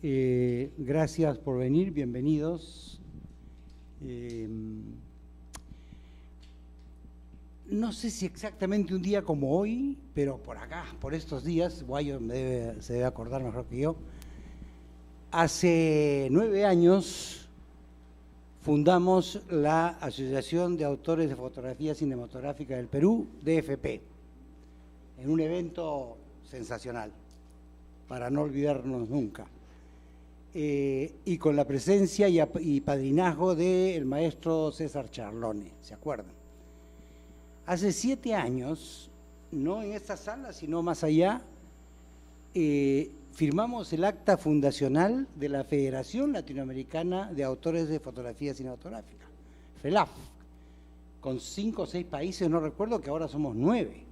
Gracias por venir, bienvenidos. No sé si exactamente un día como hoy, pero por acá, por estos días, Guayo se debe acordar mejor que yo, hace 9 años fundamos la Asociación de Autores de Fotografía Cinematográfica del Perú, DFP, en un evento sensacional, para no olvidarnos nunca. Y con la presencia y padrinazgo del maestro César Charlone, ¿se acuerdan? Hace 7 años, no en esta sala, sino más allá, firmamos el acta fundacional de la Federación Latinoamericana de Autores de Fotografía Cinematográfica, FELAF, con 5 o 6 países, no recuerdo, que ahora somos 9,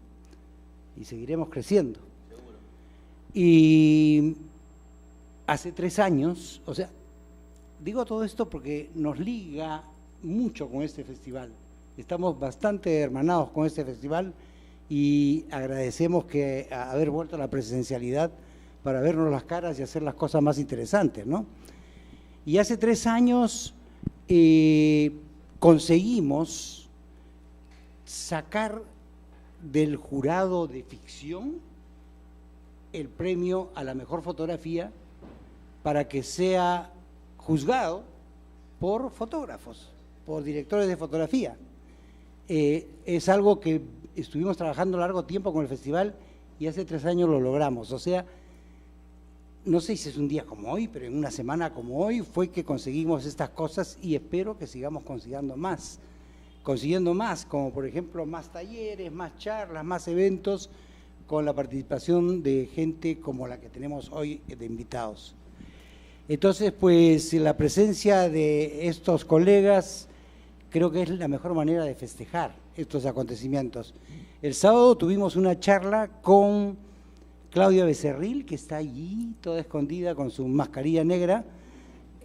y seguiremos creciendo. Seguro. Y hace 3 años, o sea, digo todo esto porque nos liga mucho con este festival. Estamos bastante hermanados con este festival y agradecemos que haber vuelto a la presencialidad para vernos las caras y hacer las cosas más interesantes, ¿no? Y hace 3 años conseguimos sacar del jurado de ficción el premio a la mejor fotografía para que sea juzgado por fotógrafos, por directores de fotografía. Es algo que estuvimos trabajando largo tiempo con el festival y hace 3 años lo logramos. O sea, no sé si es un día como hoy, pero en una semana como hoy fue que conseguimos estas cosas y espero que sigamos consiguiendo más, como por ejemplo más talleres, más charlas, más eventos, con la participación de gente como la que tenemos hoy de invitados. Entonces, pues la presencia de estos colegas creo que es la mejor manera de festejar estos acontecimientos. El sábado tuvimos una charla con Claudia Becerril, que está allí, toda escondida con su mascarilla negra.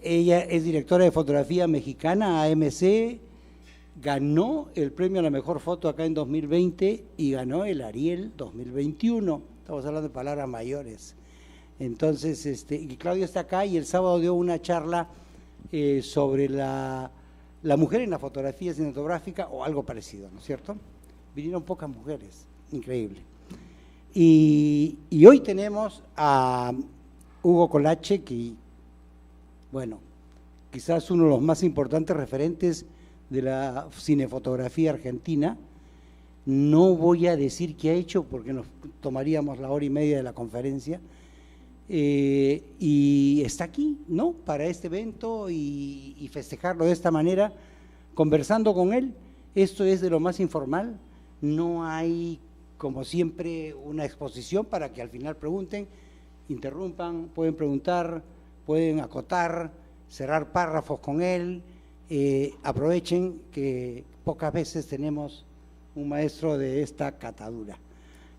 Ella es directora de fotografía mexicana, AMC, ganó el premio a la mejor foto acá en 2020 y ganó el Ariel 2021. Estamos hablando de palabras mayores. Entonces, y Claudia está acá y el sábado dio una charla sobre la mujer en la fotografía cinematográfica o algo parecido, ¿no es cierto? Vinieron pocas mujeres, increíble. Y hoy tenemos a Hugo Colache, que, bueno, quizás uno de los más importantes referentes de la cinefotografía argentina. No voy a decir qué ha hecho porque nos tomaríamos la hora y media de la conferencia. Y está aquí, ¿no?, para este evento y festejarlo de esta manera, conversando con él. Esto es de lo más informal, no hay, como siempre, una exposición para que al final pregunten, interrumpan, pueden preguntar, pueden acotar, cerrar párrafos con él. Aprovechen que pocas veces tenemos un maestro de esta catadura.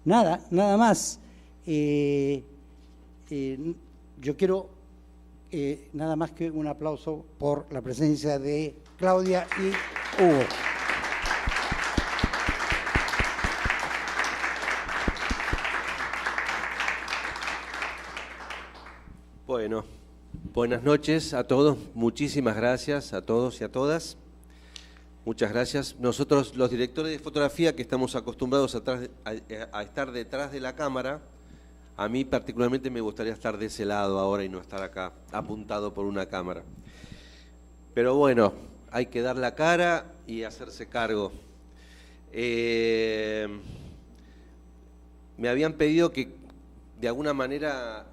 Nada más. Yo quiero nada más que un aplauso por la presencia de Claudia y Hugo. Bueno, buenas noches a todos, muchísimas gracias a todos y a todas. Muchas gracias. Nosotros, los directores de fotografía que estamos acostumbrados a estar detrás de la cámara, a mí particularmente me gustaría estar de ese lado ahora y no estar acá apuntado por una cámara. Pero bueno, hay que dar la cara y hacerse cargo. Me habían pedido que de alguna manera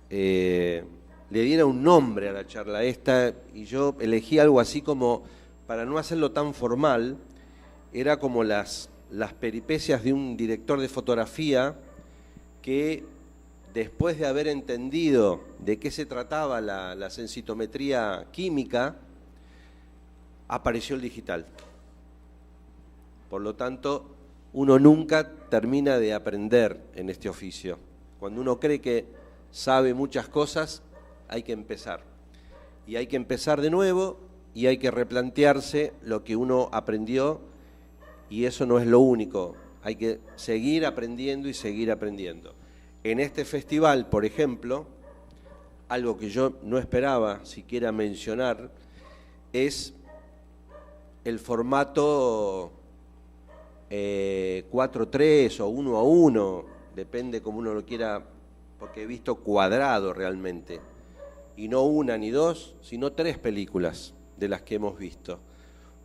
le diera un nombre a la charla esta y yo elegí algo así como, para no hacerlo tan formal, era como las peripecias de un director de fotografía que después de haber entendido de qué se trataba la sensitometría química, apareció el digital. Por lo tanto, uno nunca termina de aprender en este oficio. Cuando uno cree que sabe muchas cosas, hay que empezar. Y hay que empezar de nuevo y hay que replantearse lo que uno aprendió, y eso no es lo único. Hay que seguir aprendiendo y seguir aprendiendo. En este festival, por ejemplo, algo que yo no esperaba siquiera mencionar, es el formato 4:3 o 1:1, depende como uno lo quiera, porque he visto cuadrado realmente, y no una ni dos, sino 3 películas de las que hemos visto.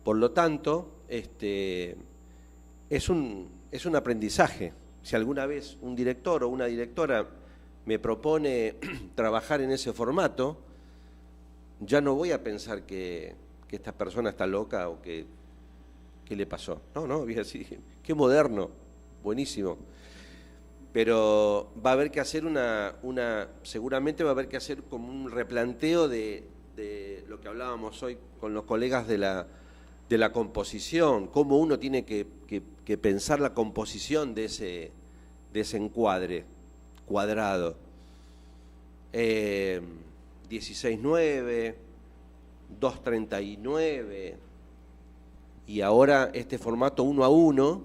Por lo tanto, es un aprendizaje. Si alguna vez un director o una directora me propone trabajar en ese formato, ya no voy a pensar que esta persona está loca o que ¿qué le pasó? No, voy a decir, qué moderno, buenísimo. Pero va a haber que hacer seguramente va a haber que hacer como un replanteo de lo que hablábamos hoy con los colegas de la composición, cómo uno tiene que pensar la composición de ese encuadre cuadrado. 16:9, 2:39 y ahora este formato 1:1,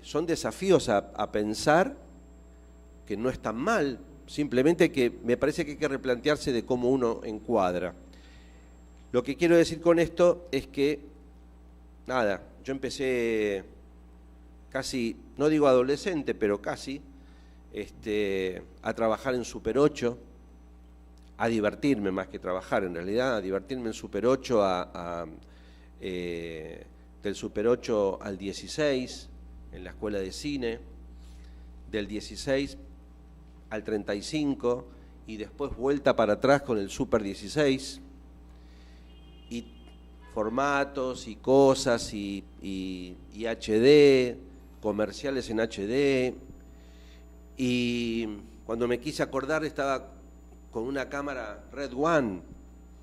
son desafíos a pensar que no están mal, simplemente que me parece que hay que replantearse de cómo uno encuadra. Lo que quiero decir con esto es que, nada, yo empecé casi, no digo adolescente, pero casi, a trabajar en Super 8, a divertirme más que trabajar en realidad, a divertirme en Super 8, del Super 8 al 16, en la escuela de cine, del 16 al 35, y después vuelta para atrás con el Super 16, y formatos y cosas, y HD, comerciales en HD, y cuando me quise acordar estaba con una cámara Red One,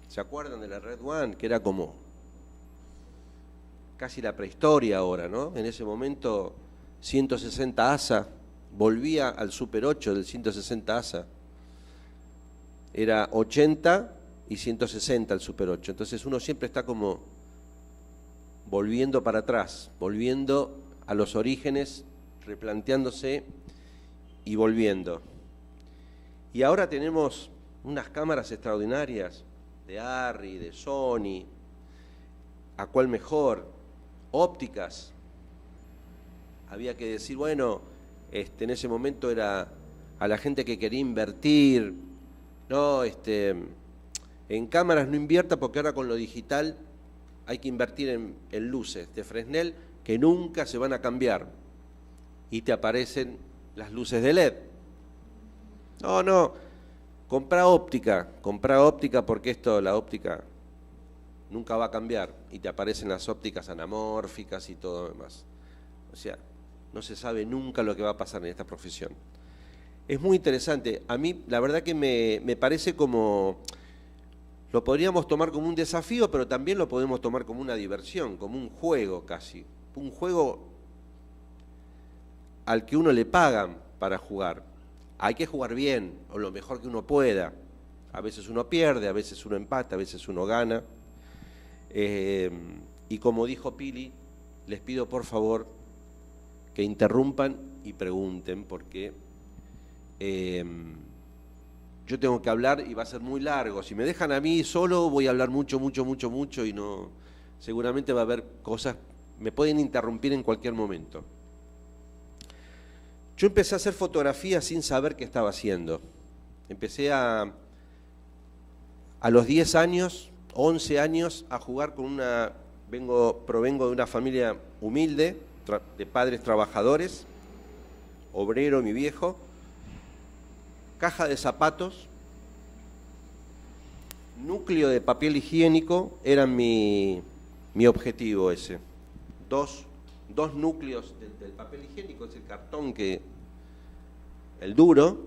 ¿se acuerdan de la Red One? Que era como casi la prehistoria ahora, ¿no? En ese momento 160 ASA, volvía al Super 8 del 160 ASA, era 80 y 160 el Super 8, entonces uno siempre está como volviendo para atrás, volviendo a los orígenes, replanteándose y volviendo. Y ahora tenemos unas cámaras extraordinarias de Arri, de Sony, ¿a cuál mejor? Ópticas. Había que decir, bueno, en ese momento era a la gente que quería invertir, no, en cámaras no invierta porque ahora con lo digital hay que invertir en luces de Fresnel que nunca se van a cambiar y te aparecen las luces de LED. No, compra óptica porque la óptica nunca va a cambiar y te aparecen las ópticas anamórficas y todo lo demás. O sea, no se sabe nunca lo que va a pasar en esta profesión. Es muy interesante. A mí la verdad que me parece como, lo podríamos tomar como un desafío, pero también lo podemos tomar como una diversión, como un juego casi. Un juego al que uno le pagan para jugar. Hay que jugar bien, o lo mejor que uno pueda. A veces uno pierde, a veces uno empata, a veces uno gana. Y como dijo Pili, les pido por favor que interrumpan y pregunten, porque yo tengo que hablar y va a ser muy largo. Si me dejan a mí solo, voy a hablar mucho y no, seguramente va a haber cosas, me pueden interrumpir en cualquier momento. Yo empecé a hacer fotografía sin saber qué estaba haciendo. Empecé a los 10 años, 11 años, a jugar con provengo de una familia humilde, de padres trabajadores, obrero mi viejo, caja de zapatos, núcleo de papel higiénico, era mi objetivo ese. Dos núcleos del papel higiénico, es el cartón el duro,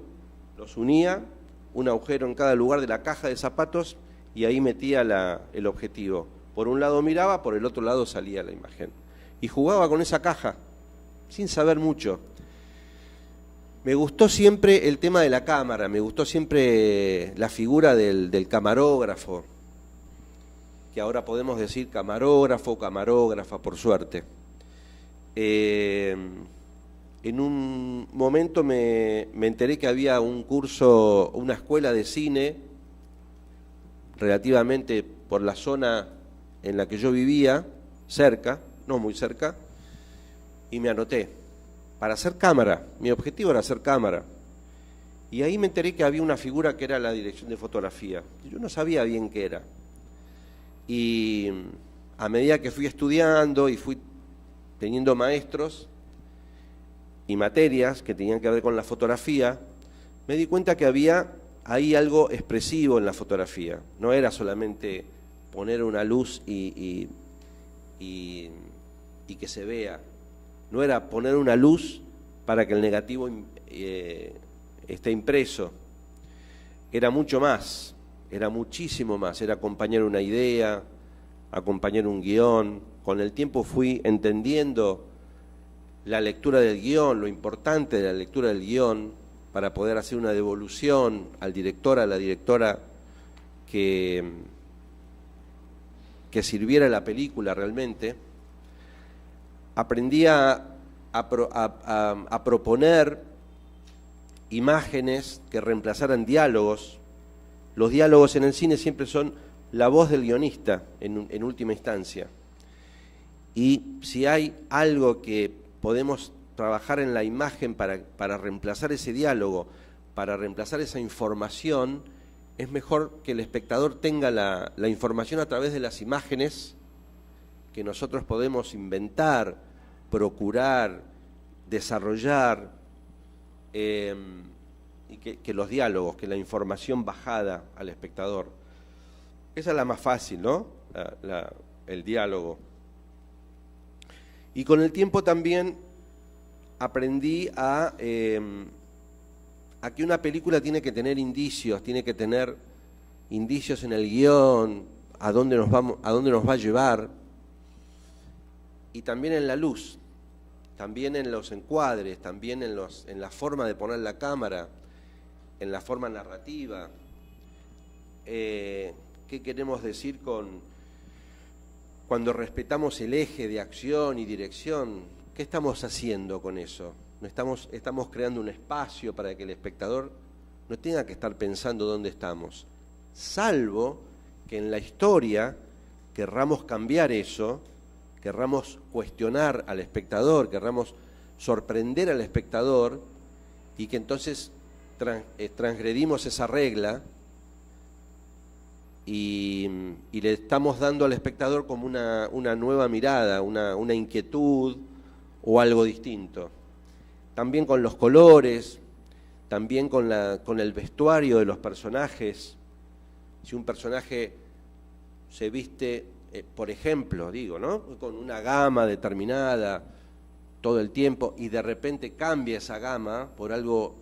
los unía, un agujero en cada lugar de la caja de zapatos y ahí metía el objetivo. Por un lado miraba, por el otro lado salía la imagen. Y jugaba con esa caja, sin saber mucho. Me gustó siempre el tema de la cámara, me gustó siempre la figura del camarógrafo, que ahora podemos decir camarógrafo, camarógrafa, por suerte. en un momento me enteré que había un curso, una escuela de cine, relativamente por la zona en la que yo vivía, cerca, no muy cerca, y me anoté para hacer cámara. Mi objetivo era hacer cámara. Y ahí me enteré que había una figura que era la dirección de fotografía. Yo no sabía bien qué era. Y a medida que fui estudiando y fui teniendo maestros y materias que tenían que ver con la fotografía, me di cuenta que había ahí algo expresivo en la fotografía. No era solamente poner una luz y que se vea. No era poner una luz para que el negativo esté impreso. Era mucho más, era muchísimo más. Era acompañar una idea, acompañar un guión. Con el tiempo fui entendiendo la lectura del guión, lo importante de la lectura del guión, para poder hacer una devolución al director, a la directora que sirviera la película realmente. Aprendí a proponer imágenes que reemplazaran diálogos. Los diálogos en el cine siempre son la voz del guionista en última instancia. Y si hay algo que podemos trabajar en la imagen para reemplazar ese diálogo, para reemplazar esa información, es mejor que el espectador tenga la información a través de las imágenes que nosotros podemos inventar, procurar, desarrollar, y que los diálogos, que la información bajada al espectador. Esa es la más fácil, ¿no? El diálogo. Y con el tiempo también aprendí a que una película tiene que tener indicios, tiene que tener indicios en el guión, a dónde nos va a llevar, y también en la luz, también en los encuadres, también en la forma de poner la cámara, en la forma narrativa. ¿Qué queremos decir cuando respetamos el eje de acción y dirección? ¿Qué estamos haciendo con eso? Estamos creando un espacio para que el espectador no tenga que estar pensando dónde estamos, salvo que en la historia querramos cambiar eso, querramos cuestionar al espectador, querramos sorprender al espectador, y que entonces transgredimos esa regla y le estamos dando al espectador como una nueva mirada, una inquietud o algo distinto. También con los colores, también con el vestuario de los personajes. Si un personaje se viste, por ejemplo, ¿no? Con una gama determinada todo el tiempo, y de repente cambia esa gama por algo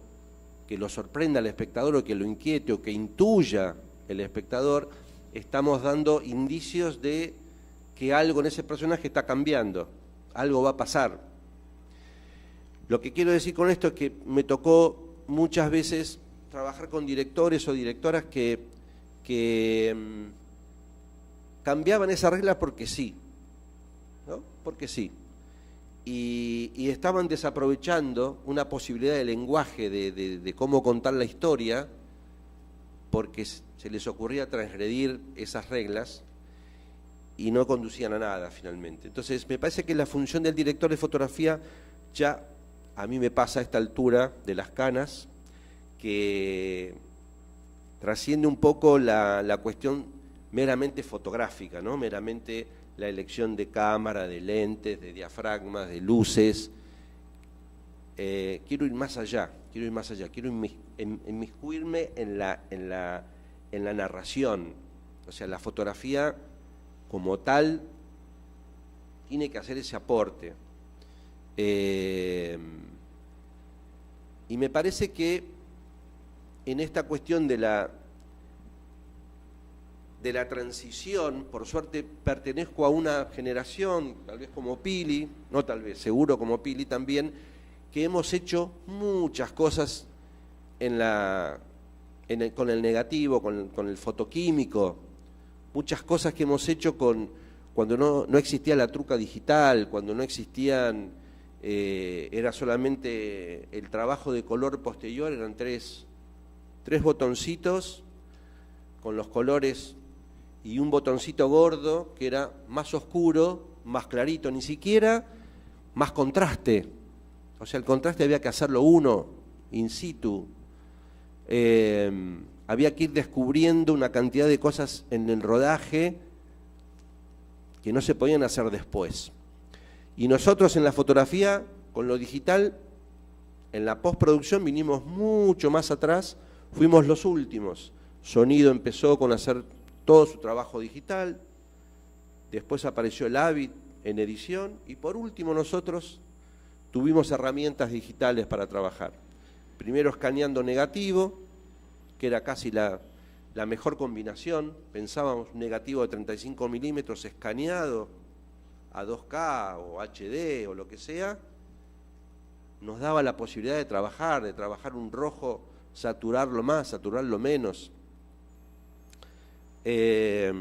que lo sorprenda al espectador, o que lo inquiete, o que intuya el espectador, estamos dando indicios de que algo en ese personaje está cambiando, algo va a pasar. Lo que quiero decir con esto es que me tocó muchas veces trabajar con directores o directoras que cambiaban esa regla porque sí, ¿no? Porque sí. Y estaban desaprovechando una posibilidad de lenguaje, de cómo contar la historia, porque se les ocurría transgredir esas reglas y no conducían a nada finalmente. Entonces me parece que la función del director de fotografía, ya a mí me pasa a esta altura de las canas, que trasciende un poco la cuestión meramente fotográfica, ¿no? Meramente la elección de cámara, de lentes, de diafragmas, de luces. Quiero ir más allá, quiero inmiscuirme en la narración. O sea, la fotografía como tal tiene que hacer ese aporte. Y me parece que en esta cuestión de la transición, por suerte pertenezco a una generación, tal vez como Pili, no tal vez, seguro como Pili también, que hemos hecho muchas cosas con el negativo, con el fotoquímico, muchas cosas que hemos hecho cuando no existía la truca digital, cuando no existían era solamente el trabajo de color posterior, eran tres botoncitos con los colores y un botoncito gordo que era más oscuro, más clarito, ni siquiera más contraste. O sea, el contraste había que hacerlo uno, in situ. Había que ir descubriendo una cantidad de cosas en el rodaje que no se podían hacer después. Y nosotros en la fotografía, con lo digital, en la postproducción vinimos mucho más atrás, fuimos los últimos. Sonido empezó con hacer todo su trabajo digital, después apareció el Avid en edición y por último nosotros tuvimos herramientas digitales para trabajar. Primero escaneando negativo, que era casi la mejor combinación. Pensábamos un negativo de 35 milímetros escaneado a 2K o HD o lo que sea, nos daba la posibilidad de trabajar un rojo, saturarlo más, saturarlo menos. Hice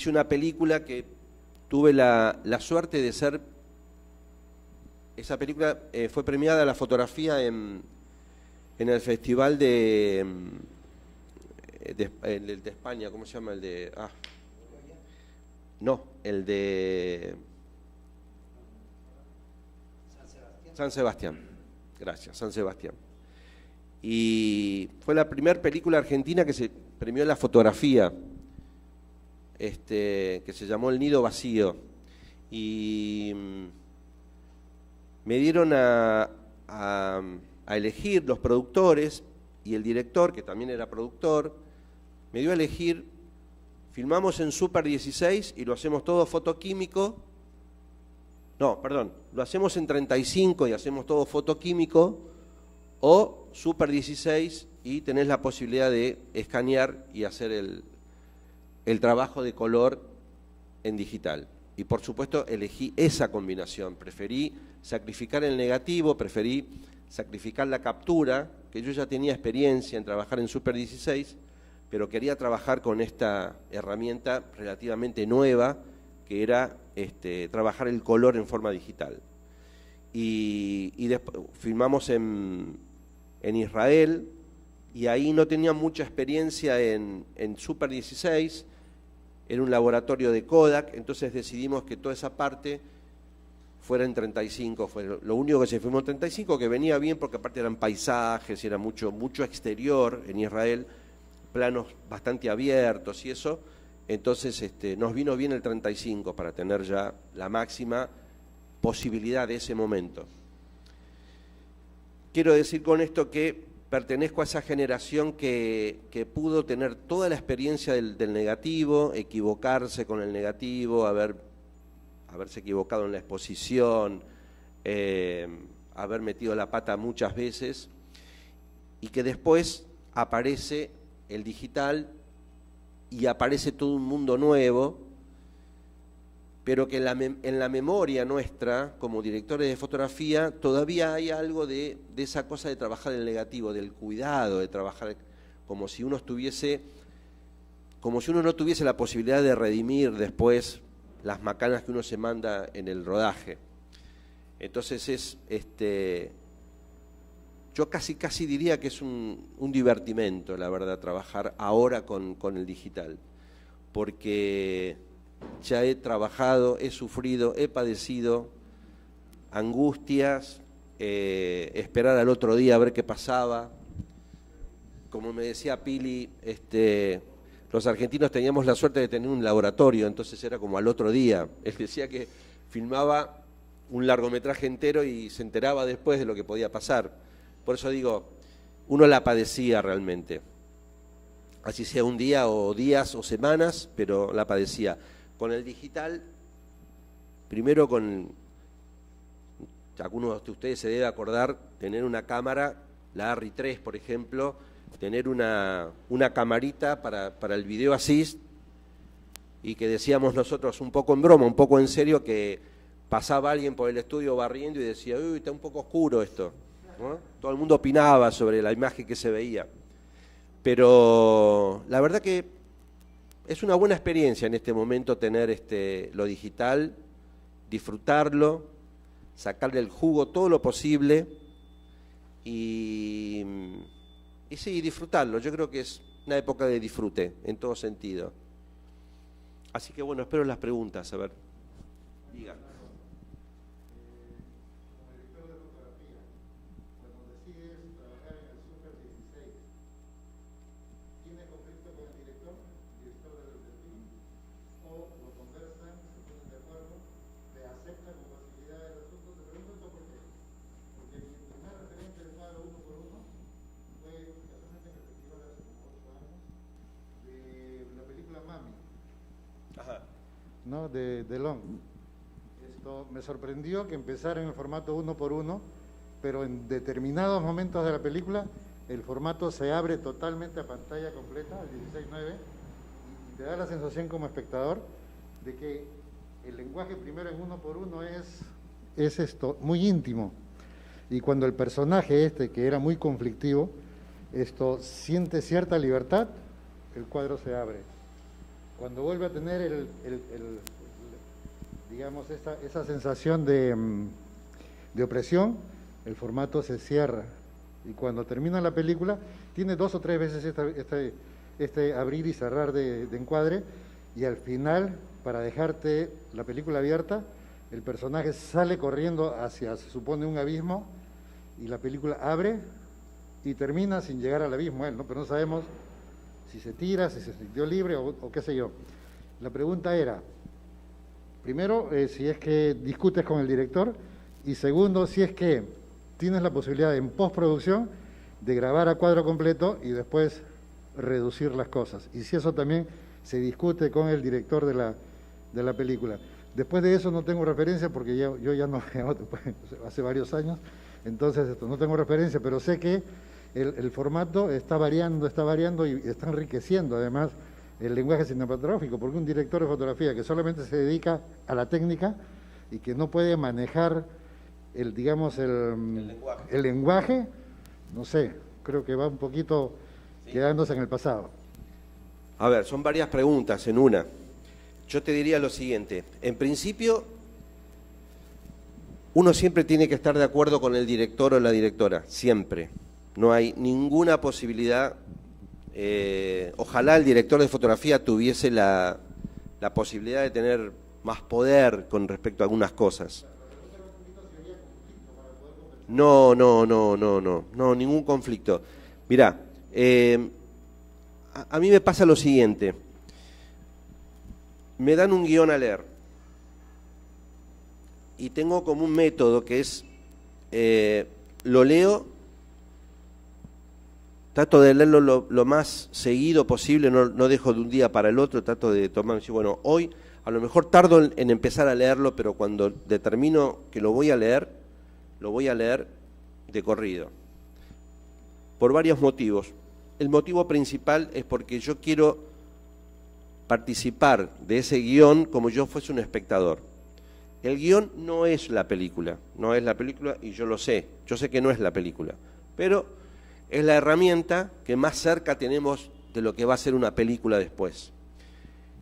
una película que tuve la suerte de ser... Esa película fue premiada a la fotografía en el festival de España, ¿cómo se llama? El de... No, el de... San Sebastián. Gracias, San Sebastián. Y fue la primera película argentina que se premió en la fotografía, que se llamó El Nido Vacío. Y me dieron a elegir los productores y el director, que también era productor, me dio a elegir, filmamos en Super 16 y lo hacemos todo fotoquímico. No, perdón, lo hacemos en 35 y hacemos todo fotoquímico, o Super 16 y tenés la posibilidad de escanear y hacer el trabajo de color en digital. Y por supuesto elegí esa combinación, preferí sacrificar el negativo, preferí sacrificar la captura, que yo ya tenía experiencia en trabajar en Super 16, pero quería trabajar con esta herramienta relativamente nueva, que era trabajar el color en forma digital. Y después filmamos en Israel, y ahí no tenía mucha experiencia en Super 16, era un laboratorio de Kodak, entonces decidimos que toda esa parte fuera en 35, fue lo único que se filmó en 35, que venía bien porque aparte eran paisajes, era mucho exterior en Israel, planos bastante abiertos y eso, entonces nos vino bien el 35 para tener ya la máxima posibilidad de ese momento. Quiero decir con esto que pertenezco a esa generación que pudo tener toda la experiencia del negativo, equivocarse con el negativo, haberse equivocado en la exposición, haber metido la pata muchas veces, y que después aparece el digital y aparece todo un mundo nuevo, pero que en la memoria nuestra, como directores de fotografía, todavía hay algo de esa cosa de trabajar el negativo, del cuidado, de trabajar como si uno no tuviese la posibilidad de redimir después las macanas que uno se manda en el rodaje. Entonces yo casi diría que es un divertimento, la verdad, trabajar ahora con el digital, porque ya he trabajado, he sufrido, he padecido angustias, esperar al otro día a ver qué pasaba. Como me decía Pili, los argentinos teníamos la suerte de tener un laboratorio, entonces era como al otro día. Él decía que filmaba un largometraje entero y se enteraba después de lo que podía pasar. Por eso digo, uno la padecía realmente. Así sea un día o días o semanas, pero la padecía. Con el digital, primero algunos de ustedes se debe acordar, tener una cámara, la Arri 3 por ejemplo, tener una camarita para el video assist, y que decíamos nosotros un poco en broma, un poco en serio, que pasaba alguien por el estudio barriendo y decía, uy, está un poco oscuro esto, ¿no? Todo el mundo opinaba sobre la imagen que se veía. Pero la verdad que es una buena experiencia en este momento tener lo digital, disfrutarlo, sacarle el jugo todo lo posible y sí, disfrutarlo. Yo creo que es una época de disfrute, en todo sentido. Así que bueno, espero las preguntas, a ver. Diga. ¿No? de Long. Esto me sorprendió que empezara en el formato 1:1, pero en determinados momentos de la película el formato se abre totalmente a pantalla completa, al 16:9, y te da la sensación como espectador de que el lenguaje primero en 1:1 es esto, muy íntimo. Y cuando el personaje que era muy conflictivo, siente cierta libertad, el cuadro se abre. Cuando vuelve a tener digamos, esa sensación de opresión, el formato se cierra. Y cuando termina la película, tiene 2 o 3 veces este abrir y cerrar de encuadre, y al final, para dejarte la película abierta, el personaje sale corriendo hacia, se supone, un abismo, y la película abre y termina sin llegar al abismo él, ¿no? Pero no sabemos si se tira, si se sintió libre o qué sé yo. La pregunta era, primero, si es que discutes con el director, y segundo, si es que tienes la posibilidad en postproducción de grabar a cuadro completo y después reducir las cosas. Y si eso también se discute con el director de la película. Después de eso no tengo referencia porque yo ya no veo, hace varios años, entonces no tengo referencia, pero sé que el formato está variando y está enriqueciendo además el lenguaje cinematográfico, porque un director de fotografía que solamente se dedica a la técnica y que no puede manejar el lenguaje, no sé, creo que va un poquito quedándose en el pasado. A ver, son varias preguntas en una. Yo te diría lo siguiente, en principio, uno siempre tiene que estar de acuerdo con el director o la directora, siempre. No hay ninguna posibilidad, ojalá el director de fotografía tuviese la posibilidad de tener más poder con respecto a algunas cosas. No, ningún conflicto. Mirá, a mí me pasa lo siguiente, me dan un guión a leer y tengo como un método que es, lo leo, trato de leerlo lo más seguido posible, no dejo de un día para el otro, trato de tomar, bueno, hoy a lo mejor tardo en empezar a leerlo, pero cuando determino que lo voy a leer de corrido, por varios motivos. El motivo principal es porque yo quiero participar de ese guión como yo fuese un espectador. El guión no es la película, y yo lo sé, yo sé que no es la película, pero es la herramienta que más cerca tenemos de lo que va a ser una película después.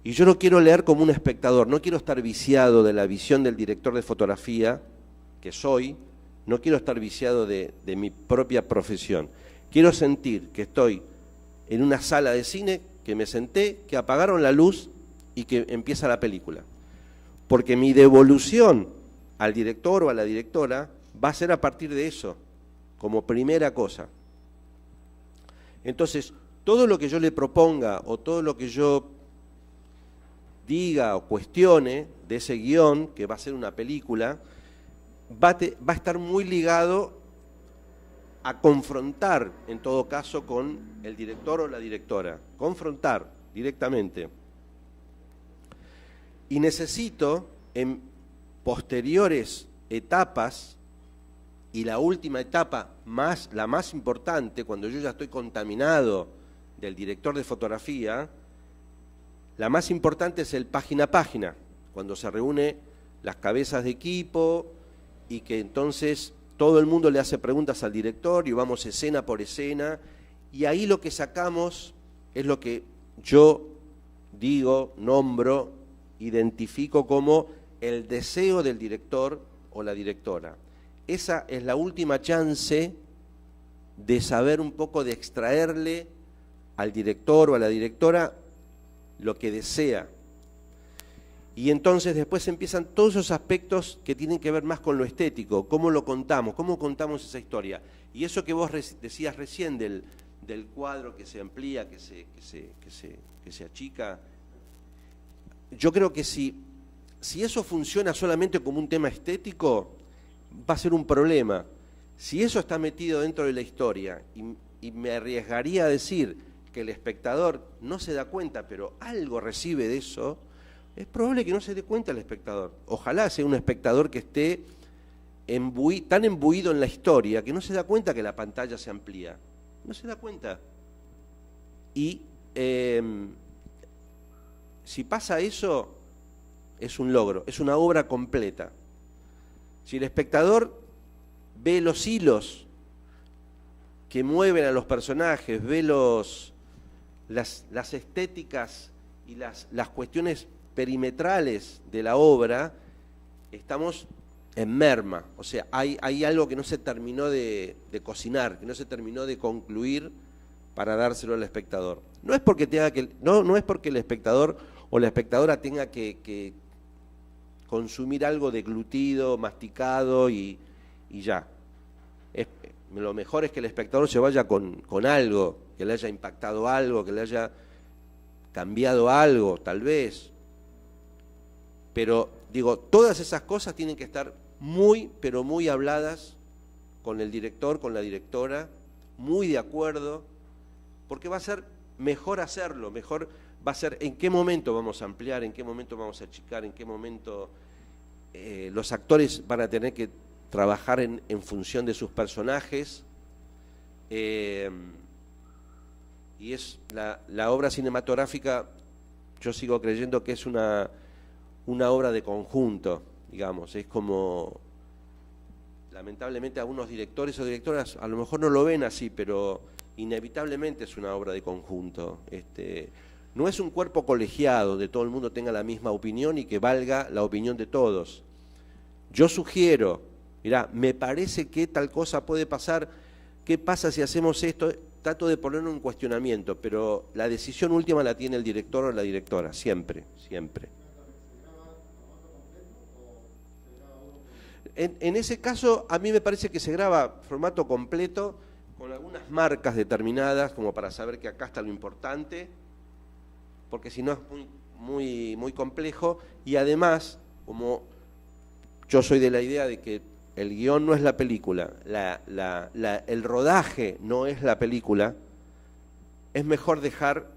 Y yo lo quiero leer como un espectador, no quiero estar viciado de la visión del director de fotografía que soy, no quiero estar viciado de mi propia profesión. Quiero sentir que estoy en una sala de cine, que me senté, que apagaron la luz y que empieza la película. Porque mi devolución al director o a la directora va a ser a partir de eso, como primera cosa. Entonces, todo lo que yo le proponga o todo lo que yo diga o cuestione de ese guión, que va a ser una película, va a estar muy ligado a confrontar, en todo caso, con el director o la directora. Confrontar directamente. Y necesito, en posteriores etapas, y la última etapa, la más importante, cuando yo ya estoy contaminado del director de fotografía, la más importante es el página a página, cuando se reúne las cabezas de equipo y que entonces todo el mundo le hace preguntas al director y vamos escena por escena, y ahí lo que sacamos es lo que yo digo, nombro, identifico como el deseo del director o la directora. Esa es la última chance de saber un poco, de extraerle al director o a la directora lo que desea. Y entonces después empiezan todos esos aspectos que tienen que ver más con lo estético, cómo lo contamos, cómo contamos esa historia. Y eso que vos decías recién del cuadro que se amplía, que se achica, yo creo que si eso funciona solamente como un tema estético, va a ser un problema. Si eso está metido dentro de la historia, y me arriesgaría a decir que el espectador no se da cuenta, pero algo recibe de eso, es probable que no se dé cuenta el espectador. Ojalá sea un espectador que esté tan embuido en la historia que no se da cuenta que la pantalla se amplía. No se da cuenta. Y si pasa eso, es un logro, es una obra completa. Si el espectador ve los hilos que mueven a los personajes, ve las estéticas y las cuestiones perimetrales de la obra, estamos en merma. O sea, hay algo que no se terminó de cocinar, que no se terminó de concluir para dárselo al espectador. No es porque no es porque el espectador o la espectadora tenga que consumir algo deglutido, masticado y ya. Lo mejor es que el espectador se vaya con algo, que le haya impactado algo, que le haya cambiado algo, tal vez. Pero, digo, todas esas cosas tienen que estar muy, pero muy habladas con el director, con la directora, muy de acuerdo, porque va a ser mejor hacerlo, mejor va a ser en qué momento vamos a ampliar, en qué momento vamos a achicar, en qué momento los actores van a tener que trabajar en función de sus personajes. Y es la obra cinematográfica, yo sigo creyendo que es una obra de conjunto, digamos. Es como, lamentablemente algunos directores o directoras a lo mejor no lo ven así, pero inevitablemente es una obra de conjunto. No es un cuerpo colegiado donde todo el mundo tenga la misma opinión y que valga la opinión de todos. Yo sugiero, mirá, me parece que tal cosa puede pasar, ¿qué pasa si hacemos esto? Trato de ponerlo en cuestionamiento, pero la decisión última la tiene el director o la directora, siempre, siempre. En ese caso, a mí me parece que se graba formato completo, con algunas marcas determinadas, como para saber que acá está lo importante, porque si no es muy complejo, y además, como yo soy de la idea de que el guión no es la película, el rodaje no es la película, es mejor dejar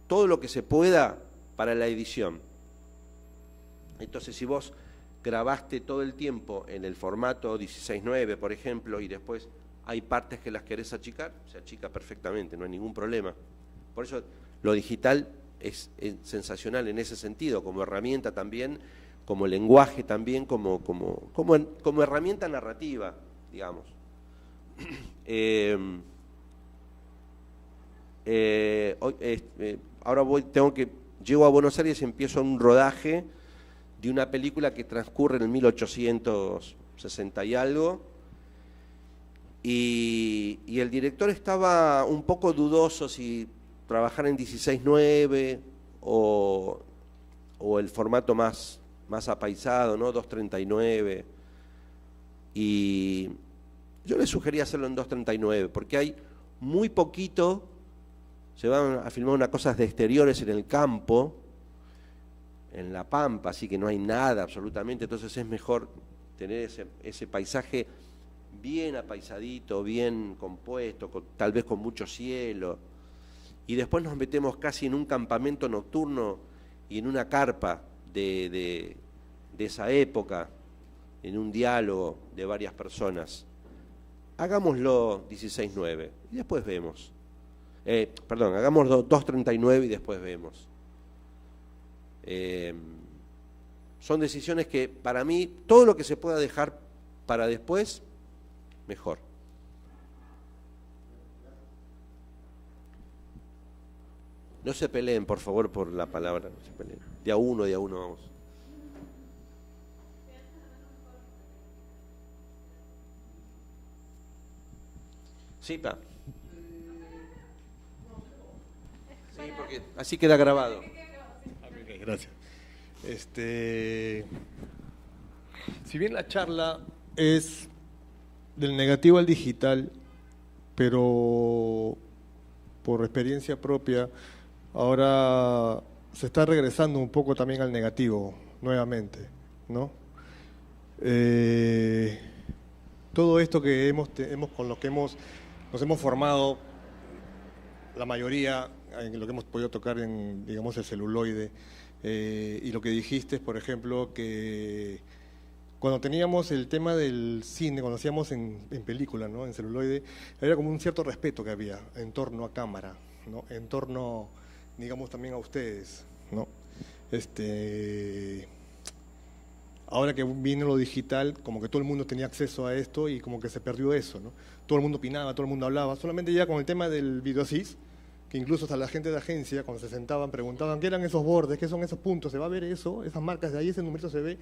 todo lo que se pueda para la edición. Entonces, si vos grabaste todo el tiempo en el formato 16:9, por ejemplo, y después hay partes que las querés achicar, se achica perfectamente, no hay ningún problema. Por eso lo digital es sensacional en ese sentido, como herramienta también, como lenguaje también, como herramienta narrativa, digamos. Ahora llego a Buenos Aires y empiezo un rodaje de una película que transcurre en el 1860 y algo, y el director estaba un poco dudoso si trabajar en 16:9 o el formato más apaisado, ¿no? 2:39, y yo le sugería hacerlo en 2:39 porque hay muy poquito, se van a filmar unas cosas de exteriores en el campo, en la pampa, así que no hay nada absolutamente, entonces es mejor tener ese paisaje bien apaisadito, bien compuesto, tal vez con mucho cielo, y después nos metemos casi en un campamento nocturno y en una carpa de esa época, en un diálogo de varias personas. Hagámoslo 16:9 y después vemos. Hagámoslo 2:39 y después vemos. Son decisiones que para mí, todo lo que se pueda dejar para después, mejor. No se peleen, por favor, por la palabra, no se peleen. De a uno vamos. Sí, pa. Sí, porque así queda grabado. Ok, gracias. Si bien la charla es del negativo al digital, pero por experiencia propia, ahora se está regresando un poco también al negativo, nuevamente, ¿no? Todo esto que con lo que nos hemos formado, la mayoría, en lo que hemos podido tocar en, digamos, el celuloide, y lo que dijiste, por ejemplo, que cuando teníamos el tema del cine, cuando hacíamos en película, ¿no?, en celuloide, había como un cierto respeto que había en torno a cámara, ¿no?, en torno, digamos, también a ustedes, ¿no? Ahora que viene lo digital, como que todo el mundo tenía acceso a esto y como que se perdió eso, ¿no? Todo el mundo opinaba, todo el mundo hablaba, solamente ya con el tema del videosys, que incluso hasta la gente de agencia, cuando se sentaban, preguntaban qué eran esos bordes, qué son esos puntos, se va a ver eso, esas marcas de ahí, ese numerito se ve,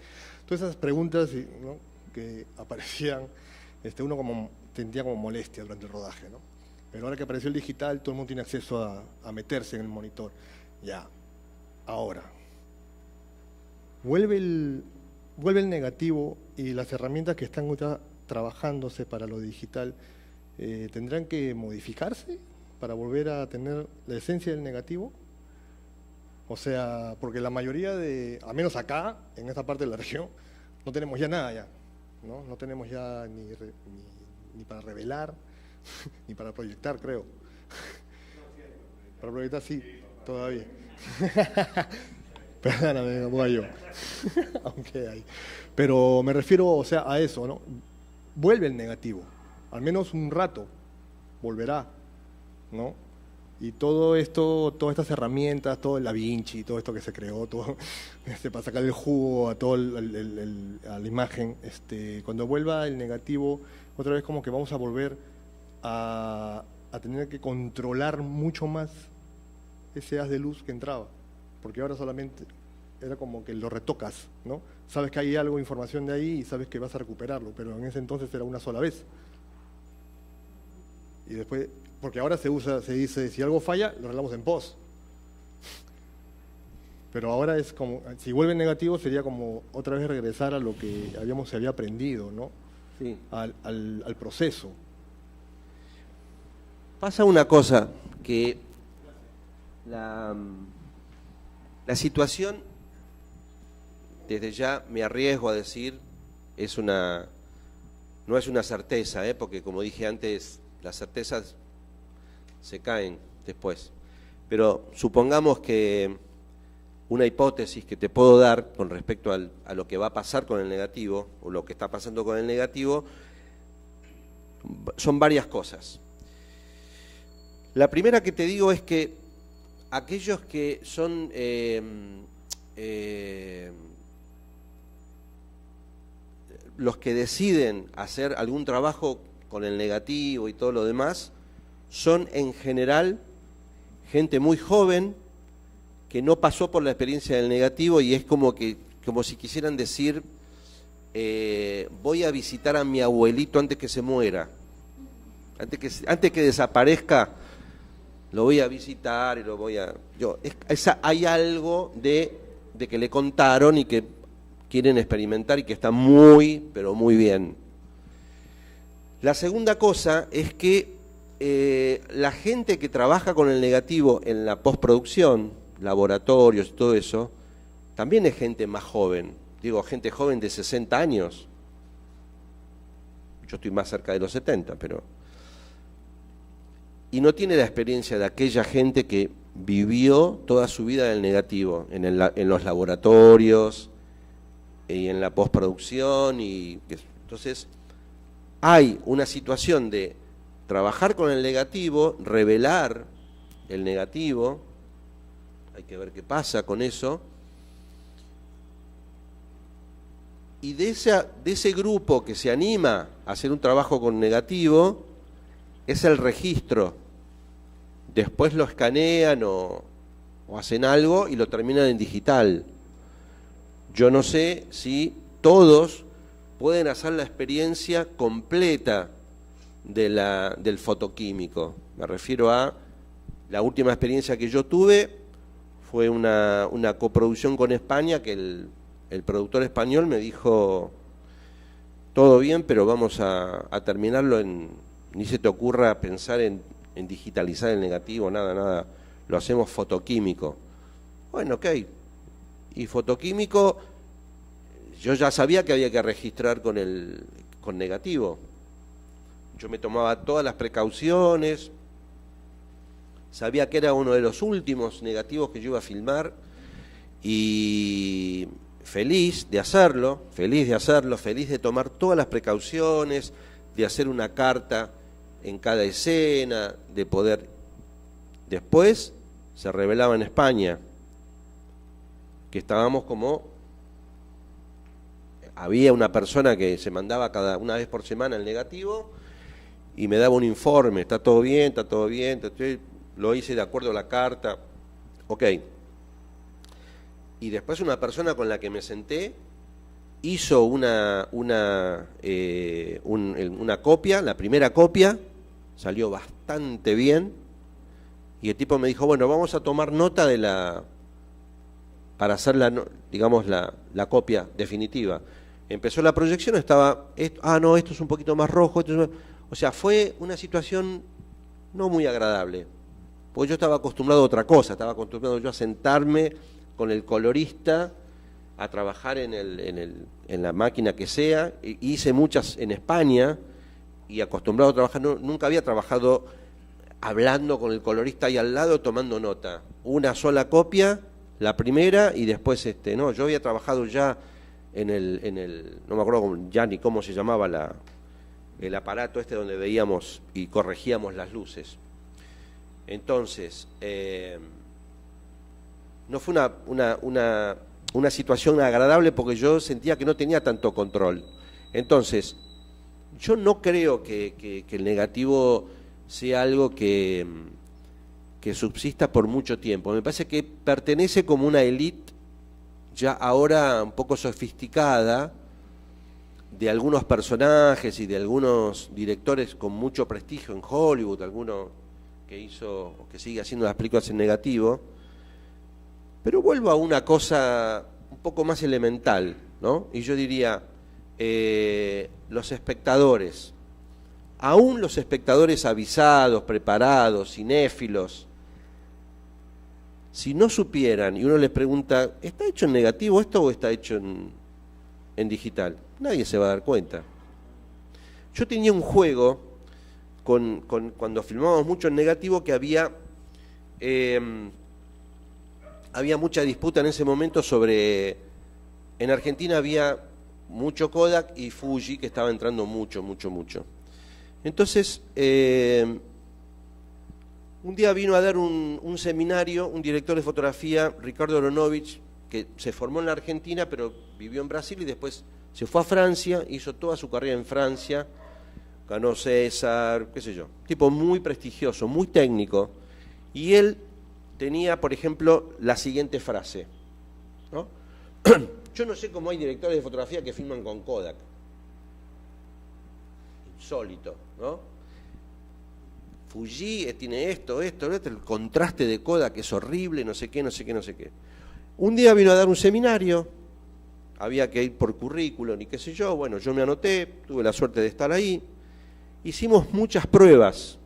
todas esas preguntas, ¿no?, que aparecían, uno como sentía como molestia durante el rodaje, ¿no? Pero ahora que apareció el digital, todo el mundo tiene acceso a meterse en el monitor. Ya, ahora, vuelve el negativo y las herramientas que están trabajándose para lo digital, ¿tendrán que modificarse para volver a tener la esencia del negativo? O sea, porque la mayoría al menos acá, en esta parte de la región, no tenemos ya nada ya, ¿no? No tenemos ya ni para revelar, ni para proyectar, creo. Para proyectar sí, todavía. Perdóname, yo. Aunque hay. Pero me refiero, o sea, a eso, ¿no? Vuelve el negativo, al menos un rato, volverá, ¿no? Y todo esto, todas estas herramientas, todo el Da Vinci, todo esto que se creó, todo para sacar el jugo a todo a la imagen, cuando vuelva el negativo, otra vez como que vamos a volver a tener que controlar mucho más ese haz de luz que entraba, porque ahora solamente era como que lo retocas, ¿no? Sabes que hay algo, información de ahí y sabes que vas a recuperarlo, pero en ese entonces era una sola vez. Y después, porque ahora se dice, si algo falla, lo arreglamos en post. Pero ahora es como, si vuelve negativo sería como otra vez regresar a lo que se había aprendido, ¿no? Sí. Al proceso. Pasa una cosa, que la situación, desde ya me arriesgo a decir, no es una certeza, porque como dije antes, las certezas se caen después. Pero supongamos que una hipótesis que te puedo dar con respecto a lo que va a pasar con el negativo, o lo que está pasando con el negativo, son varias cosas. La primera que te digo es que aquellos que son los que deciden hacer algún trabajo con el negativo y todo lo demás, son en general gente muy joven que no pasó por la experiencia del negativo y es como si quisieran decir, voy a visitar a mi abuelito antes que se muera, antes que desaparezca, lo voy a visitar y lo voy a... hay algo de que le contaron y que quieren experimentar y que está muy, pero muy bien. La segunda cosa es que la gente que trabaja con el negativo en la postproducción, laboratorios y todo eso, también es gente más joven. Digo, gente joven de 60 años. Yo estoy más cerca de los 70, pero... Y no tiene la experiencia de aquella gente que vivió toda su vida del negativo, en los laboratorios y en la postproducción. Entonces, hay una situación de trabajar con el negativo, revelar el negativo, hay que ver qué pasa con eso, y de ese grupo que se anima a hacer un trabajo con negativo, es el registro. Después lo escanean o hacen algo y lo terminan en digital. Yo no sé si todos pueden hacer la experiencia completa del fotoquímico. Me refiero a la última experiencia que yo tuve, fue una coproducción con España, que el productor español me dijo, todo bien, pero vamos a terminarlo ni se te ocurra pensar en digitalizar el negativo, nada, lo hacemos fotoquímico. Bueno, ok. Y fotoquímico, yo ya sabía que había que registrar con negativo. Yo me tomaba todas las precauciones, sabía que era uno de los últimos negativos que yo iba a filmar y feliz de hacerlo, feliz de tomar todas las precauciones, de hacer una carta en cada escena, de poder... Después se revelaba en España que estábamos como... Había una persona que se mandaba una vez por semana el negativo y me daba un informe, está todo bien, lo hice de acuerdo a la carta, ok. Y después una persona con la que me senté hizo una copia, la primera copia, salió bastante bien, y el tipo me dijo, bueno, vamos a tomar nota para hacer la copia definitiva. Empezó la proyección, estaba, esto es un poquito más rojo, o sea, fue una situación no muy agradable, porque yo estaba acostumbrado a otra cosa, estaba acostumbrado yo a sentarme con el colorista, a trabajar en la máquina que sea, hice muchas en España, y acostumbrado a trabajar, nunca había trabajado hablando con el colorista ahí al lado, tomando nota. Una sola copia, la primera, y después, yo había trabajado ya no me acuerdo ya ni cómo se llamaba el aparato donde veíamos y corregíamos las luces. Entonces, no fue una situación agradable porque yo sentía que no tenía tanto control. Entonces, yo no creo que el negativo sea algo que subsista por mucho tiempo. Me parece que pertenece como una élite ya ahora un poco sofisticada de algunos personajes y de algunos directores con mucho prestigio en Hollywood, alguno que hizo o que sigue haciendo las películas en negativo. Pero vuelvo a una cosa un poco más elemental, ¿no? Y yo diría, los espectadores, aún los espectadores avisados, preparados, cinéfilos, si no supieran y uno les pregunta, ¿está hecho en negativo esto o está hecho en digital? Nadie se va a dar cuenta. Yo tenía un juego cuando filmábamos mucho en negativo que había mucha disputa en ese momento sobre... En Argentina había mucho Kodak y Fuji, que estaba entrando mucho. Entonces, un día vino a dar un seminario un director de fotografía, Ricardo Aronovich, que se formó en la Argentina, pero vivió en Brasil y después se fue a Francia, hizo toda su carrera en Francia, ganó César, qué sé yo. Tipo muy prestigioso, muy técnico. Y él tenía, por ejemplo, la siguiente frase, ¿no? Yo no sé cómo hay directores de fotografía que filman con Kodak. Insólito, ¿no? Fuji tiene esto, el contraste de Kodak es horrible, no sé qué. Un día vino a dar un seminario, había que ir por currículum y qué sé yo, bueno, yo me anoté, tuve la suerte de estar ahí, hicimos muchas pruebas,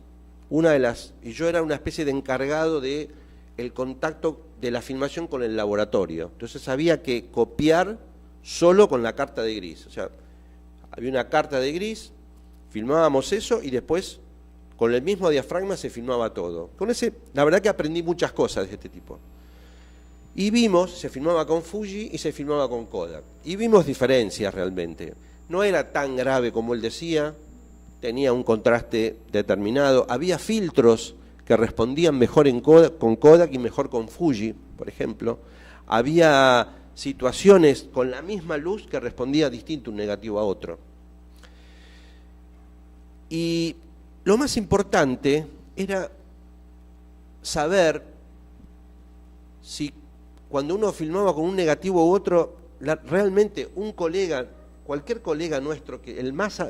y yo era una especie de encargado de el contacto de la filmación con el laboratorio, entonces había que copiar solo con la carta de gris, o sea, había una carta de gris, filmábamos eso y después con el mismo diafragma se filmaba todo. La verdad que aprendí muchas cosas de este tipo. Y se filmaba con Fuji y se filmaba con Kodak. Y vimos diferencias realmente. No era tan grave como él decía, tenía un contraste determinado. Había filtros que respondían mejor con Kodak y mejor con Fuji, por ejemplo. Había situaciones con la misma luz que respondía distinto un negativo a otro. Y lo más importante era saber si cuando uno filmaba con un negativo u otro, realmente un colega cualquier colega nuestro, que el más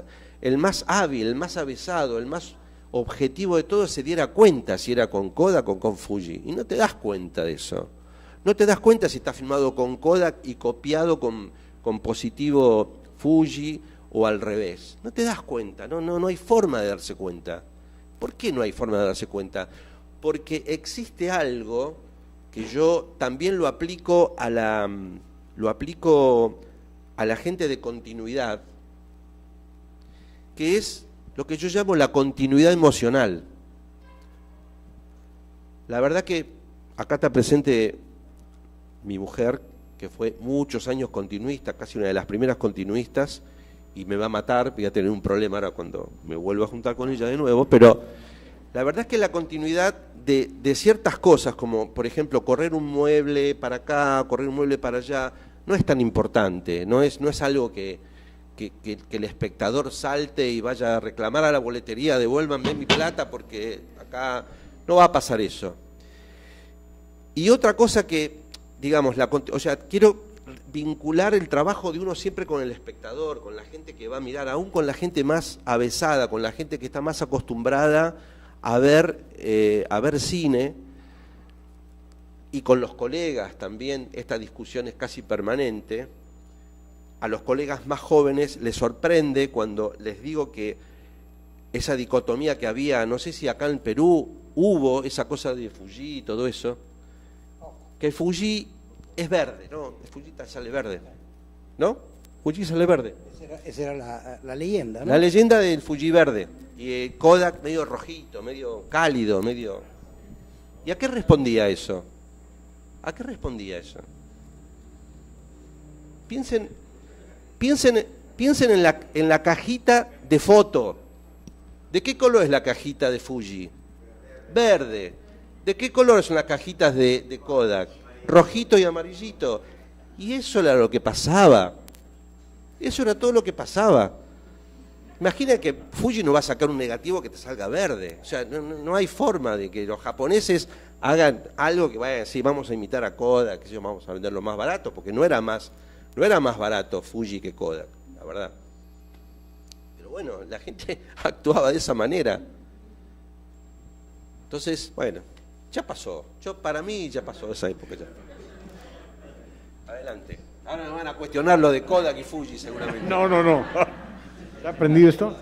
hábil, el más avesado, el más objetivo de todo, se diera cuenta si era con Kodak o con Fuji. Y no te das cuenta de eso. No te das cuenta si está filmado con Kodak y copiado con positivo Fuji o al revés. No te das cuenta, no hay forma de darse cuenta. ¿Por qué no hay forma de darse cuenta? Porque existe algo que yo también lo aplico a la gente de continuidad, que es lo que yo llamo la continuidad emocional. La verdad que acá está presente mi mujer, que fue muchos años continuista, casi una de las primeras continuistas, y me va a matar, voy a tener un problema ahora cuando me vuelva a juntar con ella de nuevo, pero la verdad es que la continuidad de ciertas cosas, como por ejemplo correr un mueble para acá, correr un mueble para allá, no es tan importante, no es algo que el espectador salte y vaya a reclamar a la boletería, devuélvanme mi plata porque acá no va a pasar eso. Y otra cosa que, digamos, quiero vincular el trabajo de uno siempre con el espectador, con la gente que va a mirar, aún con la gente más avesada, con la gente que está más acostumbrada a ver cine, y con los colegas también. Esta discusión es casi permanente. A los colegas más jóvenes les sorprende cuando les digo que esa dicotomía que había, no sé si acá en Perú hubo esa cosa de Fuji y todo eso, que el Fuji es verde, ¿no? El Fuji sale verde, ¿no? Fuji sale verde. Esa era la leyenda, ¿no? La leyenda del Fuji verde. Y el Kodak medio rojito, medio cálido, medio... ¿Y a qué respondía eso? ¿A qué respondía eso? Piensen en la cajita de foto. ¿De qué color es la cajita de Fuji? Verde. ¿De qué color son las cajitas de Kodak? Rojito y amarillito. Y eso era lo que pasaba. Eso era todo lo que pasaba. Imagina que Fuji no va a sacar un negativo que te salga verde. O sea, no hay forma de que los japoneses hagan algo que vayan a decir, vamos a imitar a Kodak, que vamos a venderlo más barato, porque no era más barato Fuji que Kodak, la verdad. Pero bueno, la gente actuaba de esa manera. Entonces, bueno, ya pasó. Para mí ya pasó esa época ya. Adelante. Ahora me van a cuestionar lo de Kodak y Fuji seguramente. No. ¿Te ha aprendido esto?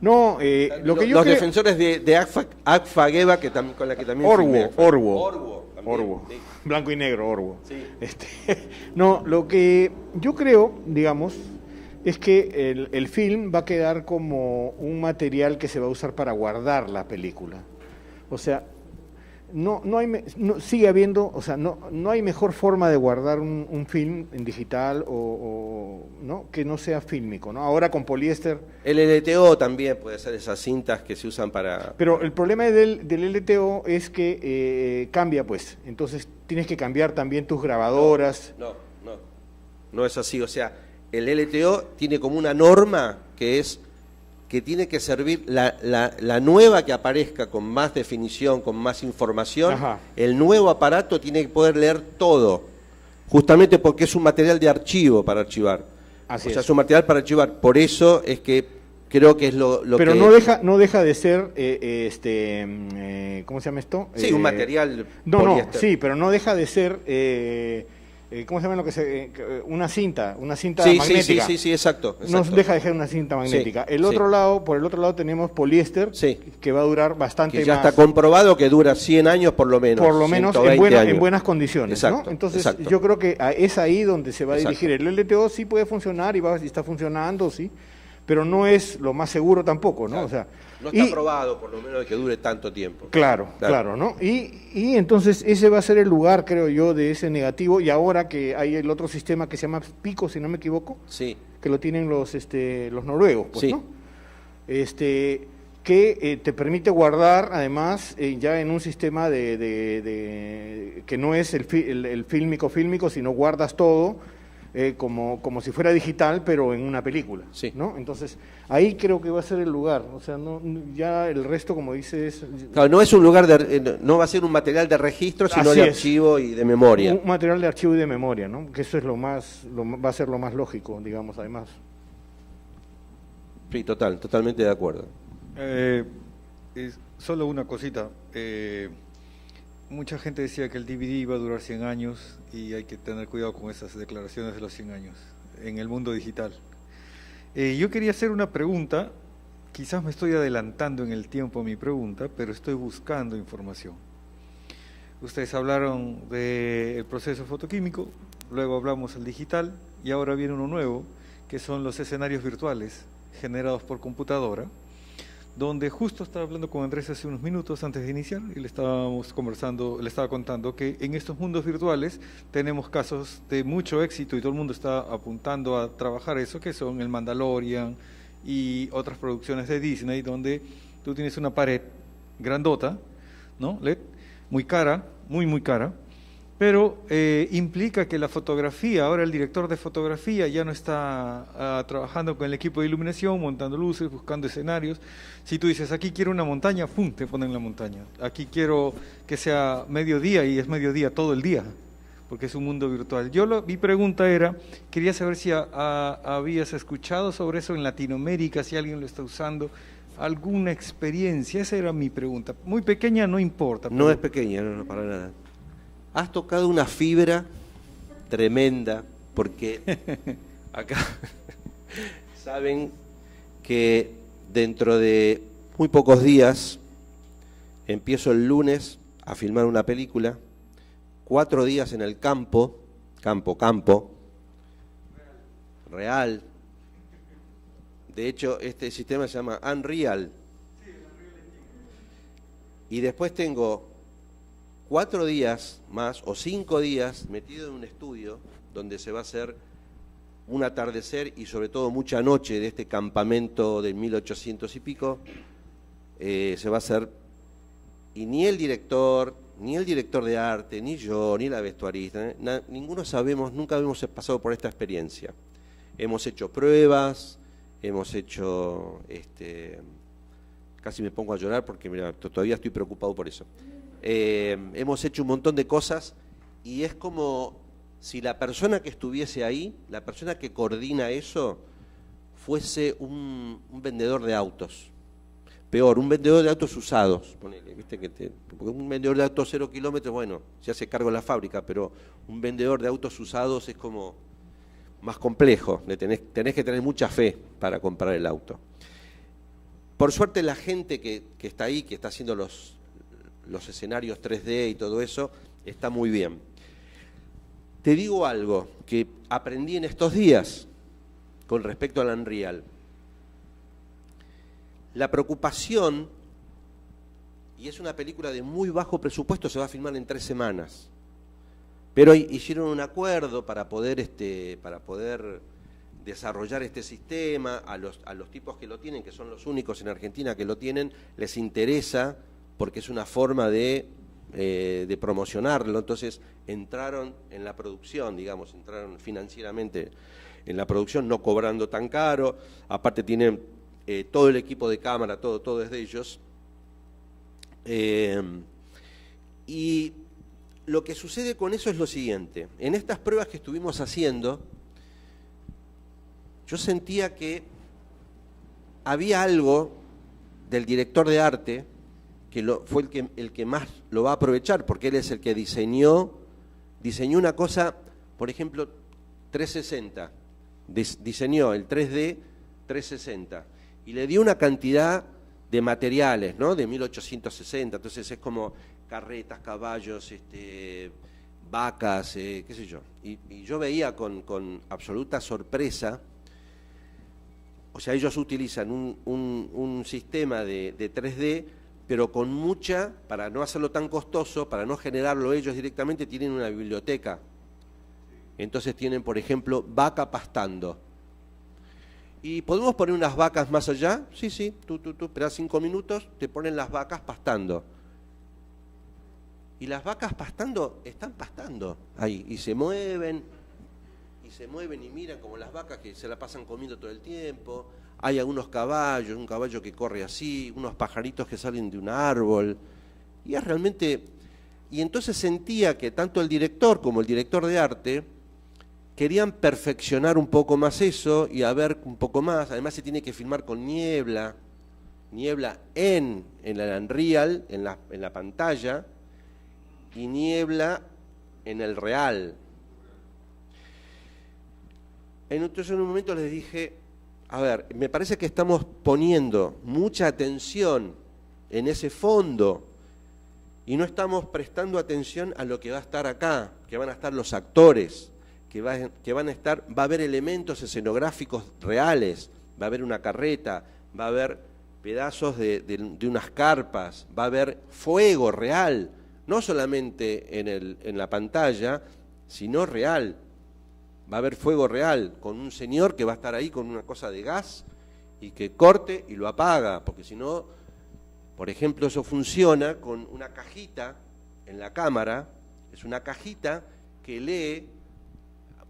No, lo que yo los creo... defensores de Agfa Geva, con la que también Orwo. Sí. Blanco y negro, Orwo. Sí. No, lo que yo creo, digamos, es que el film va a quedar como un material que se va a usar para guardar la película. O sea, sigue habiendo, o sea, no hay mejor forma de guardar un film en digital ¿no? que no sea fílmico, ¿no? Ahora con poliéster. El LTO también puede ser esas cintas que se usan para... Pero el problema del LTO es que cambia, pues. Entonces tienes que cambiar también tus grabadoras. No es así. O sea, el LTO tiene como una norma que tiene que servir la nueva que aparezca con más definición, con más información. Ajá. El nuevo aparato tiene que poder leer todo, justamente porque es un material de archivo para archivar. Así es un material para archivar. Por eso es que creo que es lo Pero que... no deja de ser, ¿cómo se llama esto? Sí, un material poliéster. Sí, pero no deja de ser... ¿cómo se llama lo que una cinta magnética? Sí, exacto. No deja de ser una cinta magnética. Por el otro lado tenemos poliéster, que va a durar bastante más. Que ya está comprobado que dura 100 años por lo menos. Por lo menos en buenas condiciones. Exacto, ¿no? Entonces exacto. yo creo que es ahí donde se va a dirigir. El LTO sí puede funcionar y está funcionando, sí, pero no es lo más seguro tampoco, ¿no? Claro. O sea, no está probado, por lo menos, de que dure tanto tiempo. Claro, ¿no? Y entonces ese va a ser el lugar, creo yo, de ese negativo. Y ahora que hay el otro sistema que se llama Pico, si no me equivoco, sí, que lo tienen los noruegos, pues, sí, ¿no? Que te permite guardar, además, ya en un sistema que no es el fílmico, sino guardas todo como si fuera digital, pero en una película, sí, ¿no? Entonces, ahí creo que va a ser el lugar. O sea, ya el resto, como dices... Claro, no es un lugar no va a ser un material de registro, sino de archivo y de memoria. Un material de archivo y de memoria, ¿no? Que eso es va a ser lo más lógico, digamos, además. Sí, totalmente de acuerdo. Solo una cosita. Mucha gente decía que el DVD iba a durar 100 años y hay que tener cuidado con esas declaraciones de los 100 años en el mundo digital. Yo quería hacer una pregunta, quizás me estoy adelantando en el tiempo a mi pregunta, pero estoy buscando información. Ustedes hablaron del proceso fotoquímico, luego hablamos del digital y ahora viene uno nuevo, que son los escenarios virtuales generados por computadora, donde justo estaba hablando con Andrés hace unos minutos antes de iniciar y le estábamos conversando, le estaba contando que en estos mundos virtuales tenemos casos de mucho éxito y todo el mundo está apuntando a trabajar eso, que son el Mandalorian y otras producciones de Disney, donde tú tienes una pared grandota, ¿no? LED, muy cara, muy cara, pero implica que la fotografía, ahora el director de fotografía ya no está trabajando con el equipo de iluminación, montando luces, buscando escenarios. Si tú dices, aquí quiero una montaña, ¡pum!, te ponen la montaña. Aquí quiero que sea mediodía y es mediodía todo el día, porque es un mundo virtual. Mi pregunta era, quería saber si habías escuchado sobre eso en Latinoamérica, si alguien lo está usando, alguna experiencia. Esa era mi pregunta. Muy pequeña, no importa. No es pequeña, no, para nada. Has tocado una fibra tremenda, porque acá saben que dentro de muy pocos días empiezo el lunes a filmar una película, 4 días en el campo, real. De hecho, este sistema se llama Unreal. Y después tengo 4 días más o 5 días metido en un estudio donde se va a hacer un atardecer y sobre todo mucha noche de este campamento de 1800 y pico. Se va a hacer, y ni el director de arte, ni yo, ni la vestuarista, ninguno sabemos, nunca hemos pasado por esta experiencia. Hemos hecho pruebas, hemos hecho, casi me pongo a llorar porque mira, todavía estoy preocupado por eso. Hemos hecho un montón de cosas y es como si la persona que estuviese ahí, la persona que coordina eso, fuese un vendedor de autos. Peor, un vendedor de autos usados. Ponele, ¿viste? Porque un vendedor de autos 0 kilómetros, bueno, se hace cargo de la fábrica, pero un vendedor de autos usados es como más complejo. Tenés que tener mucha fe para comprar el auto. Por suerte la gente que está ahí, que está haciendo los escenarios 3D y todo eso, está muy bien. Te digo algo que aprendí en estos días con respecto al Unreal. La preocupación, y es una película de muy bajo presupuesto, se va a filmar en 3 semanas, pero hicieron un acuerdo para poder desarrollar este sistema. A los tipos que lo tienen, que son los únicos en Argentina que lo tienen, les interesa porque es una forma de promocionarlo. Entonces entraron en la producción, digamos, entraron financieramente en la producción, no cobrando tan caro. Aparte tienen todo el equipo de cámara, todo es de ellos. Y lo que sucede con eso es lo siguiente. En estas pruebas que estuvimos haciendo, yo sentía que había algo del director de arte que fue el que más lo va a aprovechar, porque él es el que diseñó una cosa, por ejemplo, 360, diseñó el 3D 360 y le dio una cantidad de materiales, ¿no? De 1860, entonces es como carretas, caballos, vacas, qué sé yo. Y yo veía con absoluta sorpresa, o sea, ellos utilizan un sistema de 3D, pero con mucha, para no hacerlo tan costoso, para no generarlo ellos directamente, tienen una biblioteca. Entonces tienen, por ejemplo, vaca pastando. ¿Y podemos poner unas vacas más allá? Sí, tú esperás 5 minutos, te ponen las vacas pastando. Y las vacas pastando, están pastando ahí, y se mueven y miran como las vacas que se la pasan comiendo todo el tiempo. Hay algunos caballos, un caballo que corre así, unos pajaritos que salen de un árbol. Y es realmente... Y entonces sentía que tanto el director como el director de arte querían perfeccionar un poco más eso y a ver un poco más. Además se tiene que filmar con niebla en el Unreal, en la pantalla, y niebla en el real. Entonces en un momento les dije, a ver, me parece que estamos poniendo mucha atención en ese fondo y no estamos prestando atención a lo que va a estar acá, que van a estar los actores, que van a estar, va a haber elementos escenográficos reales, va a haber una carreta, va a haber pedazos de unas carpas, va a haber fuego real, no solamente en la pantalla, sino real. Va a haber fuego real, con un señor que va a estar ahí con una cosa de gas y que corte y lo apaga, porque si no, por ejemplo, eso funciona con una cajita en la cámara, es una cajita que lee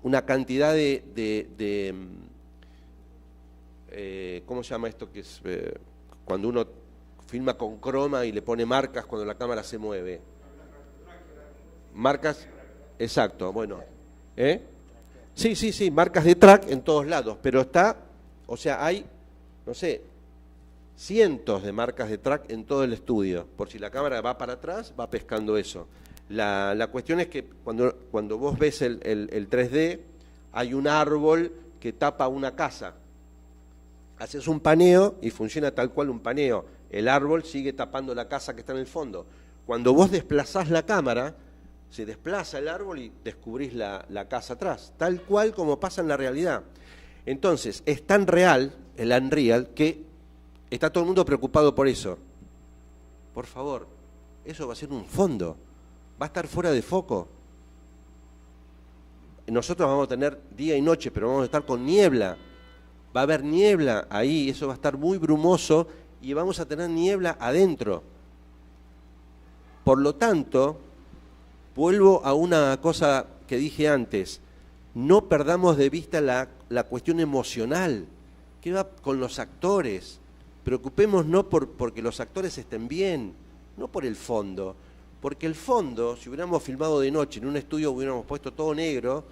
una cantidad ¿cómo se llama esto? Que es cuando uno filma con croma y le pone marcas cuando la cámara se mueve. Marcas, exacto, bueno. Sí, marcas de track en todos lados, pero o sea, hay, no sé, cientos de marcas de track en todo el estudio. Por si la cámara va para atrás, va pescando eso. La cuestión es que cuando vos ves el 3D, hay un árbol que tapa una casa. Haces un paneo y funciona tal cual un paneo. El árbol sigue tapando la casa que está en el fondo. Cuando vos desplazás la cámara, se desplaza el árbol y descubrís la casa atrás, tal cual como pasa en la realidad. Entonces, es tan real el Unreal que está todo el mundo preocupado por eso. Por favor, eso va a ser un fondo, va a estar fuera de foco. Nosotros vamos a tener día y noche, pero vamos a estar con niebla. Va a haber niebla ahí, eso va a estar muy brumoso y vamos a tener niebla adentro. Por lo tanto, vuelvo a una cosa que dije antes, no perdamos de vista la cuestión emocional, que va con los actores. Preocupémonos no porque los actores estén bien, no por el fondo, porque el fondo, si hubiéramos filmado de noche en un estudio, hubiéramos puesto todo negro,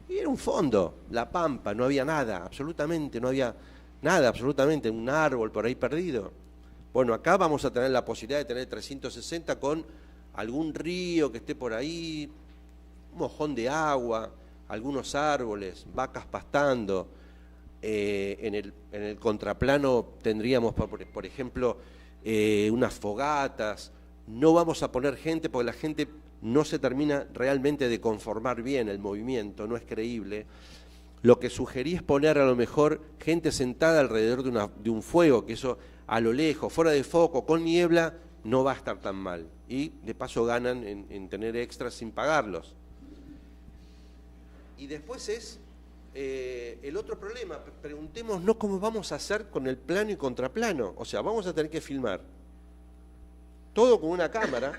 y era un fondo, la pampa, no había nada, absolutamente, no había nada, absolutamente, un árbol por ahí perdido. Bueno, acá vamos a tener la posibilidad de tener 360 con algún río que esté por ahí, un mojón de agua, algunos árboles, vacas pastando. En el contraplano tendríamos, por ejemplo, unas fogatas. No vamos a poner gente porque la gente no se termina realmente de conformar bien el movimiento, no es creíble. Lo que sugerí es poner a lo mejor gente sentada alrededor de un fuego, que eso a lo lejos, fuera de foco, con niebla, no va a estar tan mal. Y de paso ganan en tener extras sin pagarlos. Y después es el otro problema, preguntémonos cómo vamos a hacer con el plano y contraplano. O sea, vamos a tener que filmar todo con una cámara,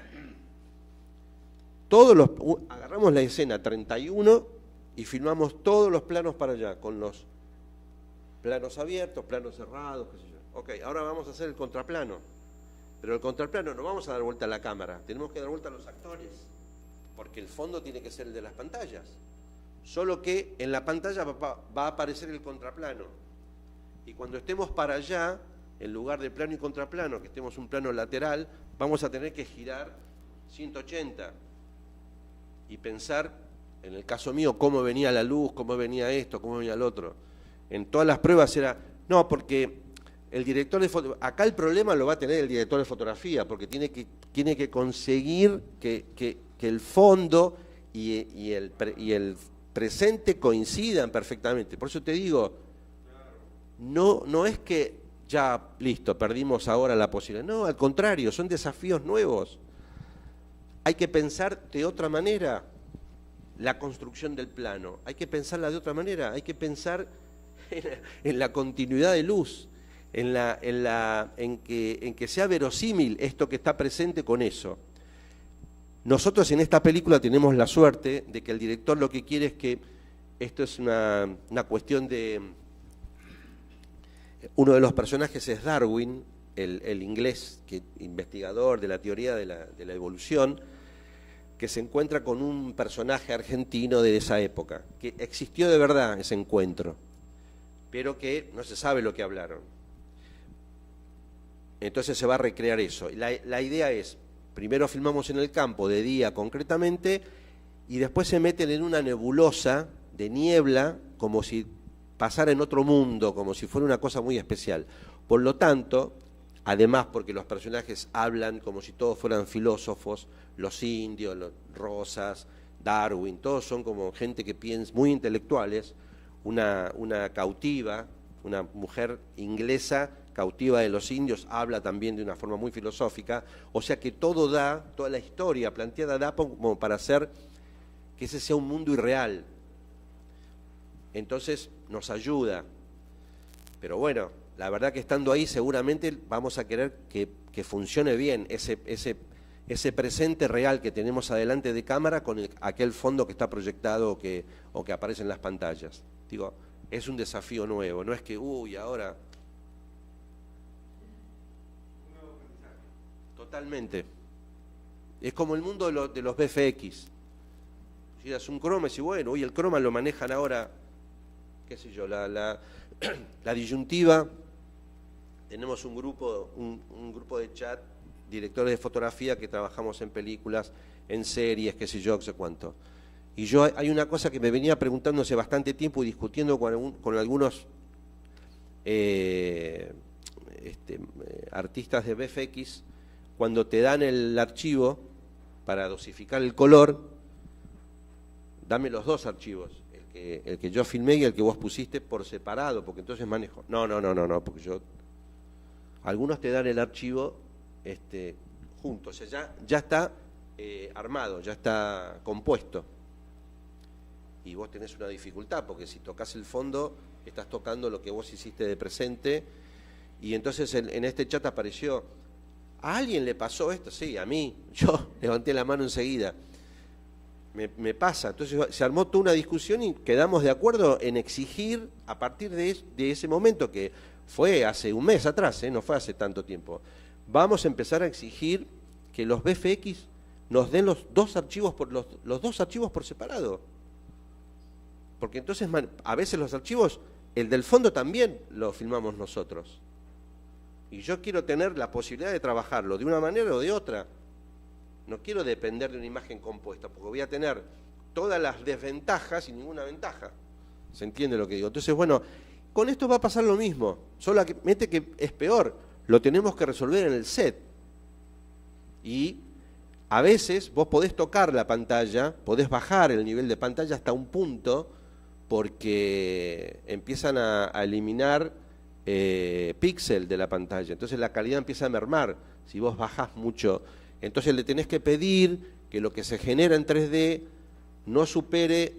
agarramos la escena 31 y filmamos todos los planos para allá, con los planos abiertos, planos cerrados, qué sé yo. Ok, ahora vamos a hacer el contraplano. Pero el contraplano no vamos a dar vuelta a la cámara, tenemos que dar vuelta a los actores, porque el fondo tiene que ser el de las pantallas. Solo que en la pantalla va a aparecer el contraplano. Y cuando estemos para allá, en lugar de plano y contraplano, que estemos un plano lateral, vamos a tener que girar 180 y pensar, en el caso mío, cómo venía la luz, cómo venía esto, cómo venía el otro. En todas las pruebas era, no, porque el director de fotografía, acá el problema lo va a tener el director de fotografía, porque tiene que conseguir que el fondo y el presente coincidan perfectamente. Por eso te digo, no es que ya, listo, perdimos ahora la posibilidad. No, al contrario, son desafíos nuevos. Hay que pensar de otra manera la construcción del plano, hay que pensarla de otra manera, hay que pensar en la continuidad de luz, en que sea verosímil esto que está presente con eso. Nosotros en esta película tenemos la suerte de que el director lo que quiere es que esto es una cuestión de... Uno de los personajes es Darwin, el inglés investigador de la teoría de la evolución, que se encuentra con un personaje argentino de esa época, que existió de verdad ese encuentro, pero que no se sabe lo que hablaron. Entonces se va a recrear eso. La idea es, primero filmamos en el campo, de día concretamente, y después se meten en una nebulosa de niebla, como si pasara en otro mundo, como si fuera una cosa muy especial. Por lo tanto, además porque los personajes hablan como si todos fueran filósofos, los indios, los Rosas, Darwin, todos son como gente que piensa, muy intelectuales, una cautiva, una mujer inglesa cautiva de los indios, habla también de una forma muy filosófica, o sea que todo da, toda la historia planteada da como para hacer que ese sea un mundo irreal. Entonces nos ayuda, pero bueno, la verdad que estando ahí seguramente vamos a querer que funcione bien ese presente real que tenemos adelante de cámara con aquel fondo que está proyectado o que aparece en las pantallas. Digo, es un desafío nuevo, no es que, uy, ahora... Totalmente. Es como el mundo de los VFX. Si das un croma y si bueno, hoy el croma lo manejan ahora, qué sé yo, la disyuntiva. Tenemos un grupo de chat, directores de fotografía que trabajamos en películas, en series, qué sé yo, qué sé cuánto. Y yo hay una cosa que me venía preguntando hace bastante tiempo y discutiendo con algunos artistas de VFX, cuando te dan el archivo para dosificar el color, dame los dos archivos, el que yo filmé y el que vos pusiste por separado, porque entonces manejo. No, porque yo... Algunos te dan el archivo juntos, o sea, ya está armado, ya está compuesto. Y vos tenés una dificultad, porque si tocas el fondo, estás tocando lo que vos hiciste de presente. Y entonces en este chat apareció, ¿a alguien le pasó esto? Sí, a mí. Yo levanté la mano enseguida. Me pasa. Entonces se armó toda una discusión y quedamos de acuerdo en exigir, a partir de ese momento, que fue hace un mes atrás, no fue hace tanto tiempo, vamos a empezar a exigir que los VFX nos den los dos archivos por separado. Porque entonces a veces los archivos, el del fondo también lo filmamos nosotros. Y yo quiero tener la posibilidad de trabajarlo de una manera o de otra. No quiero depender de una imagen compuesta, porque voy a tener todas las desventajas y ninguna ventaja. ¿Se entiende lo que digo? Entonces, bueno, con esto va a pasar lo mismo, solamente que es peor, lo tenemos que resolver en el set. Y a veces vos podés tocar la pantalla, podés bajar el nivel de pantalla hasta un punto, porque empiezan a eliminar píxel de la pantalla, entonces la calidad empieza a mermar si vos bajás mucho. Entonces le tenés que pedir que lo que se genera en 3D no supere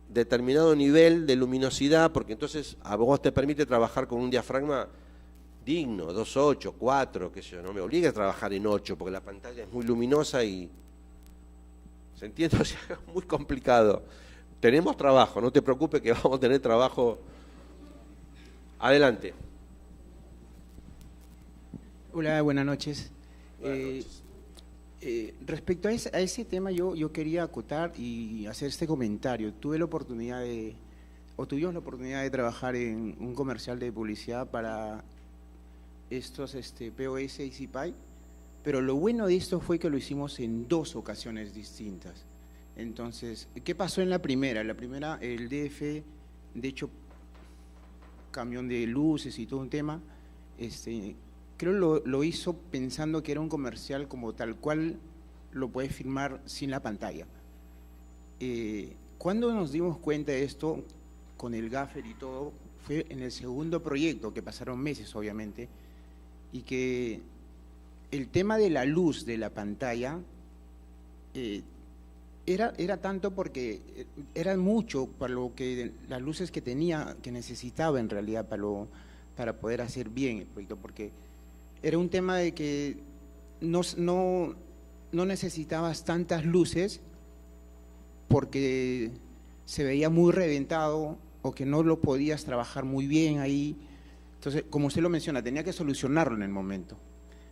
determinado nivel de luminosidad, porque entonces a vos te permite trabajar con un diafragma digno, 2.8, 4, qué sé yo, no me obliga a trabajar en 8, porque la pantalla es muy luminosa y... ¿Se entiende? O sea, es muy complicado. Tenemos trabajo, no te preocupes que vamos a tener trabajo. Adelante. Hola, buenas noches. Buenas noches. Respecto a ese tema, yo quería acotar y hacer este comentario. Tuvimos la oportunidad de trabajar en un comercial de publicidad para estos POS y CPI, pero lo bueno de esto fue que lo hicimos en dos ocasiones distintas. Entonces, ¿qué pasó en la primera? La primera, el DF, de hecho, camión de luces y todo un tema, creo lo hizo pensando que era un comercial como tal cual lo puedes filmar sin la pantalla. Cuando nos dimos cuenta de esto, con el gaffer y todo, fue en el segundo proyecto, que pasaron meses obviamente, y que el tema de la luz de la pantalla era tanto porque era mucho para lo que las luces que necesitaba en realidad para poder hacer bien el proyecto, porque era un tema de que no necesitabas tantas luces porque se veía muy reventado o que no lo podías trabajar muy bien ahí. Entonces, como usted lo menciona, tenía que solucionarlo en el momento.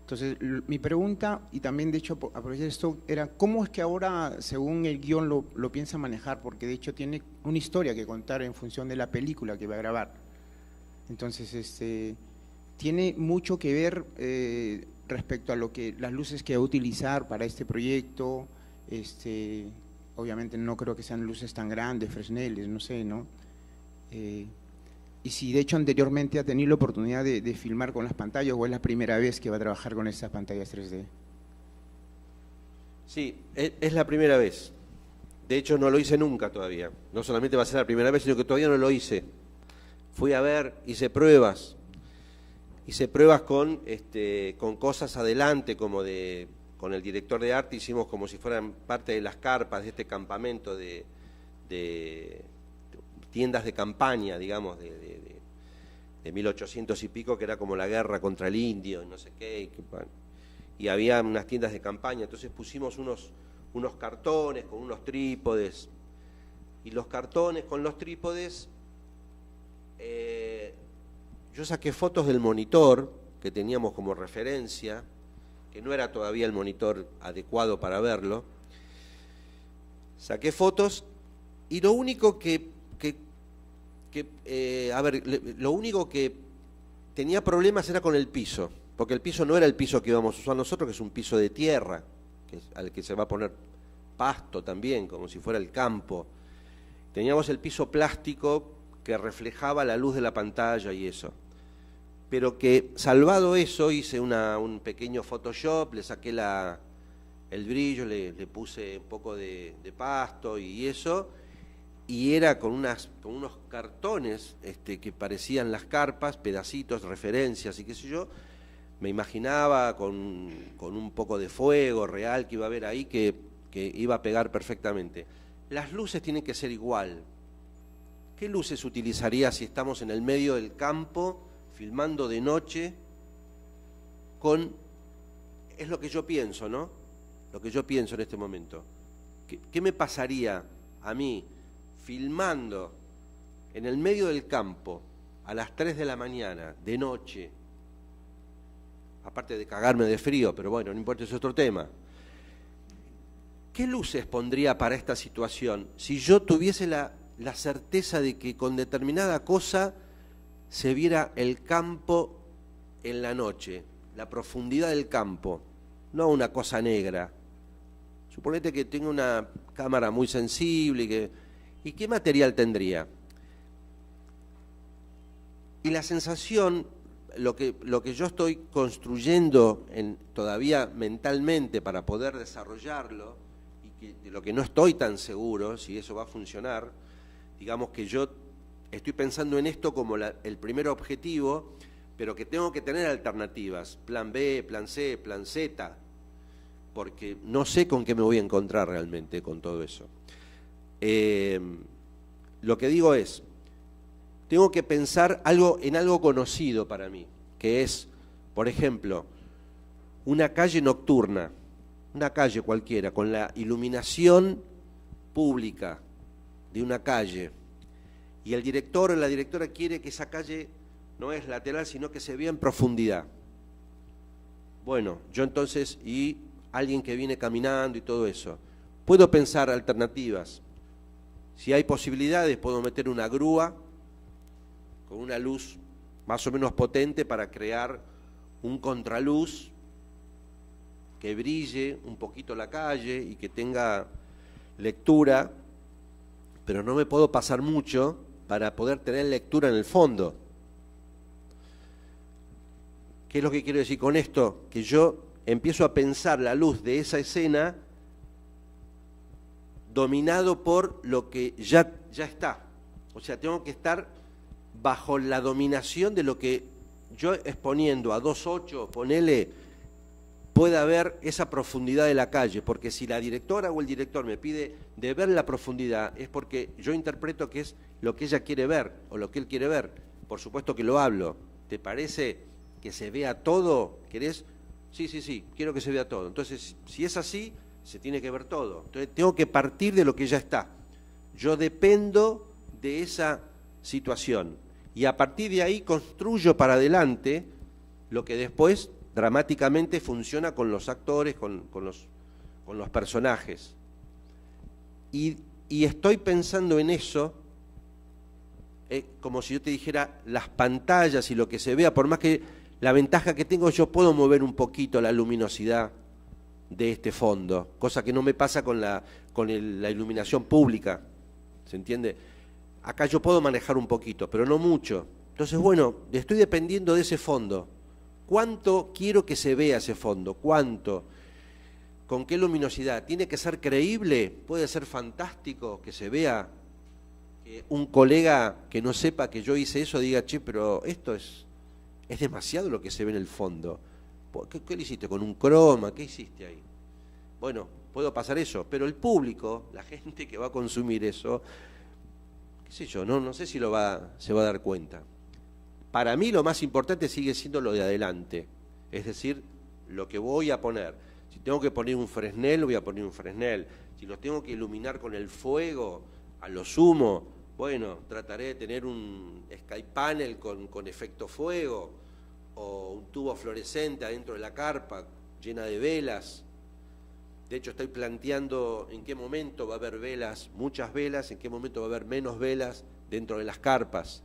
Entonces, mi pregunta, y también de hecho aprovechar esto, era ¿cómo es que ahora, según el guión, lo piensa manejar? Porque de hecho tiene una historia que contar en función de la película que va a grabar. Entonces, tiene mucho que ver respecto a las luces que va a utilizar para este proyecto. Obviamente no creo que sean luces tan grandes, Fresneles, no sé, ¿no? Y si de hecho anteriormente ha tenido la oportunidad de filmar con las pantallas o es la primera vez que va a trabajar con estas pantallas 3D. Sí, es la primera vez. De hecho no lo hice nunca todavía. No solamente va a ser la primera vez, sino que todavía no lo hice. Fui a ver, hice pruebas con cosas adelante, como con el director de arte hicimos como si fueran parte de las carpas de este campamento de tiendas de campaña, digamos, de 1800 y pico, que era como la guerra contra el indio y no sé qué, y había unas tiendas de campaña. Entonces pusimos unos cartones con unos trípodes, y los cartones con los trípodes, yo saqué fotos del monitor que teníamos como referencia, que no era todavía el monitor adecuado para verlo. Saqué fotos y lo único lo único que tenía problemas era con el piso, porque el piso no era el piso que íbamos a usar nosotros, que es un piso de tierra, al que se va a poner pasto también, como si fuera el campo. Teníamos el piso plástico que reflejaba la luz de la pantalla y eso. Pero que, salvado eso, hice un pequeño Photoshop, le saqué el brillo, le puse un poco de pasto y eso, y era con unos cartones que parecían las carpas, pedacitos, referencias y qué sé yo. Me imaginaba con un poco de fuego real que iba a haber ahí, que iba a pegar perfectamente. Las luces tienen que ser igual. ¿Qué luces utilizaría si estamos en el medio del campo, filmando de noche, es lo que yo pienso, ¿no? Lo que yo pienso en este momento. ¿Qué me pasaría a mí filmando en el medio del campo a las 3 de la mañana, de noche? Aparte de cagarme de frío, pero bueno, no importa, es otro tema. ¿Qué luces pondría para esta situación si yo tuviese la certeza de que con determinada cosa se viera el campo en la noche, la profundidad del campo, no una cosa negra? Suponete que tengo una cámara muy sensible ¿y qué material tendría? Y la sensación, lo que yo estoy construyendo todavía mentalmente para poder desarrollarlo, y de lo que no estoy tan seguro si eso va a funcionar, digamos que yo estoy pensando en esto como el primer objetivo, pero que tengo que tener alternativas, plan B, plan C, plan Z, porque no sé con qué me voy a encontrar realmente con todo eso. Lo que digo es, tengo que pensar en algo conocido para mí, que es, por ejemplo, una calle nocturna, una calle cualquiera, con la iluminación pública de una calle, y el director o la directora quiere que esa calle no es lateral, sino que se vea en profundidad. Bueno, yo entonces, y alguien que viene caminando y todo eso, puedo pensar alternativas. Si hay posibilidades, puedo meter una grúa con una luz más o menos potente para crear un contraluz que brille un poquito la calle y que tenga lectura, pero no me puedo pasar mucho para poder tener lectura en el fondo. ¿Qué es lo que quiero decir con esto? Que yo empiezo a pensar la luz de esa escena dominado por lo que ya está. O sea, tengo que estar bajo la dominación de lo que yo exponiendo a 2.8, ponele, pueda ver esa profundidad de la calle, porque si la directora o el director me pide de ver la profundidad, es porque yo interpreto que es lo que ella quiere ver, o lo que él quiere ver. Por supuesto que lo hablo. ¿Te parece que se vea todo? ¿Querés? Sí, quiero que se vea todo. Entonces, si es así, se tiene que ver todo. Entonces, tengo que partir de lo que ya está. Yo dependo de esa situación. Y a partir de ahí construyo para adelante lo que después dramáticamente funciona con los actores, con los personajes. Y estoy pensando en eso, como si yo te dijera, las pantallas y lo que se vea, por más que la ventaja que tengo, yo puedo mover un poquito la luminosidad de este fondo, cosa que no me pasa con la iluminación pública, ¿se entiende? Acá yo puedo manejar un poquito, pero no mucho. Entonces, bueno, estoy dependiendo de ese fondo. ¿Cuánto quiero que se vea ese fondo? ¿Cuánto? ¿Con qué luminosidad? ¿Tiene que ser creíble? ¿Puede ser fantástico que se vea? Que un colega que no sepa que yo hice eso diga, che, pero esto es demasiado lo que se ve en el fondo. ¿Qué le hiciste? ¿Con un croma? ¿Qué hiciste ahí? Bueno, puedo pasar eso, pero el público, la gente que va a consumir eso, qué sé yo, no sé si se va a dar cuenta. Para mí lo más importante sigue siendo lo de adelante, es decir, lo que voy a poner. Si tengo que poner un Fresnel, voy a poner un Fresnel. Si los tengo que iluminar con el fuego, a lo sumo, bueno, trataré de tener un Sky Panel con efecto fuego, o un tubo fluorescente adentro de la carpa, llena de velas. De hecho, estoy planteando en qué momento va a haber velas, muchas velas, en qué momento va a haber menos velas dentro de las carpas.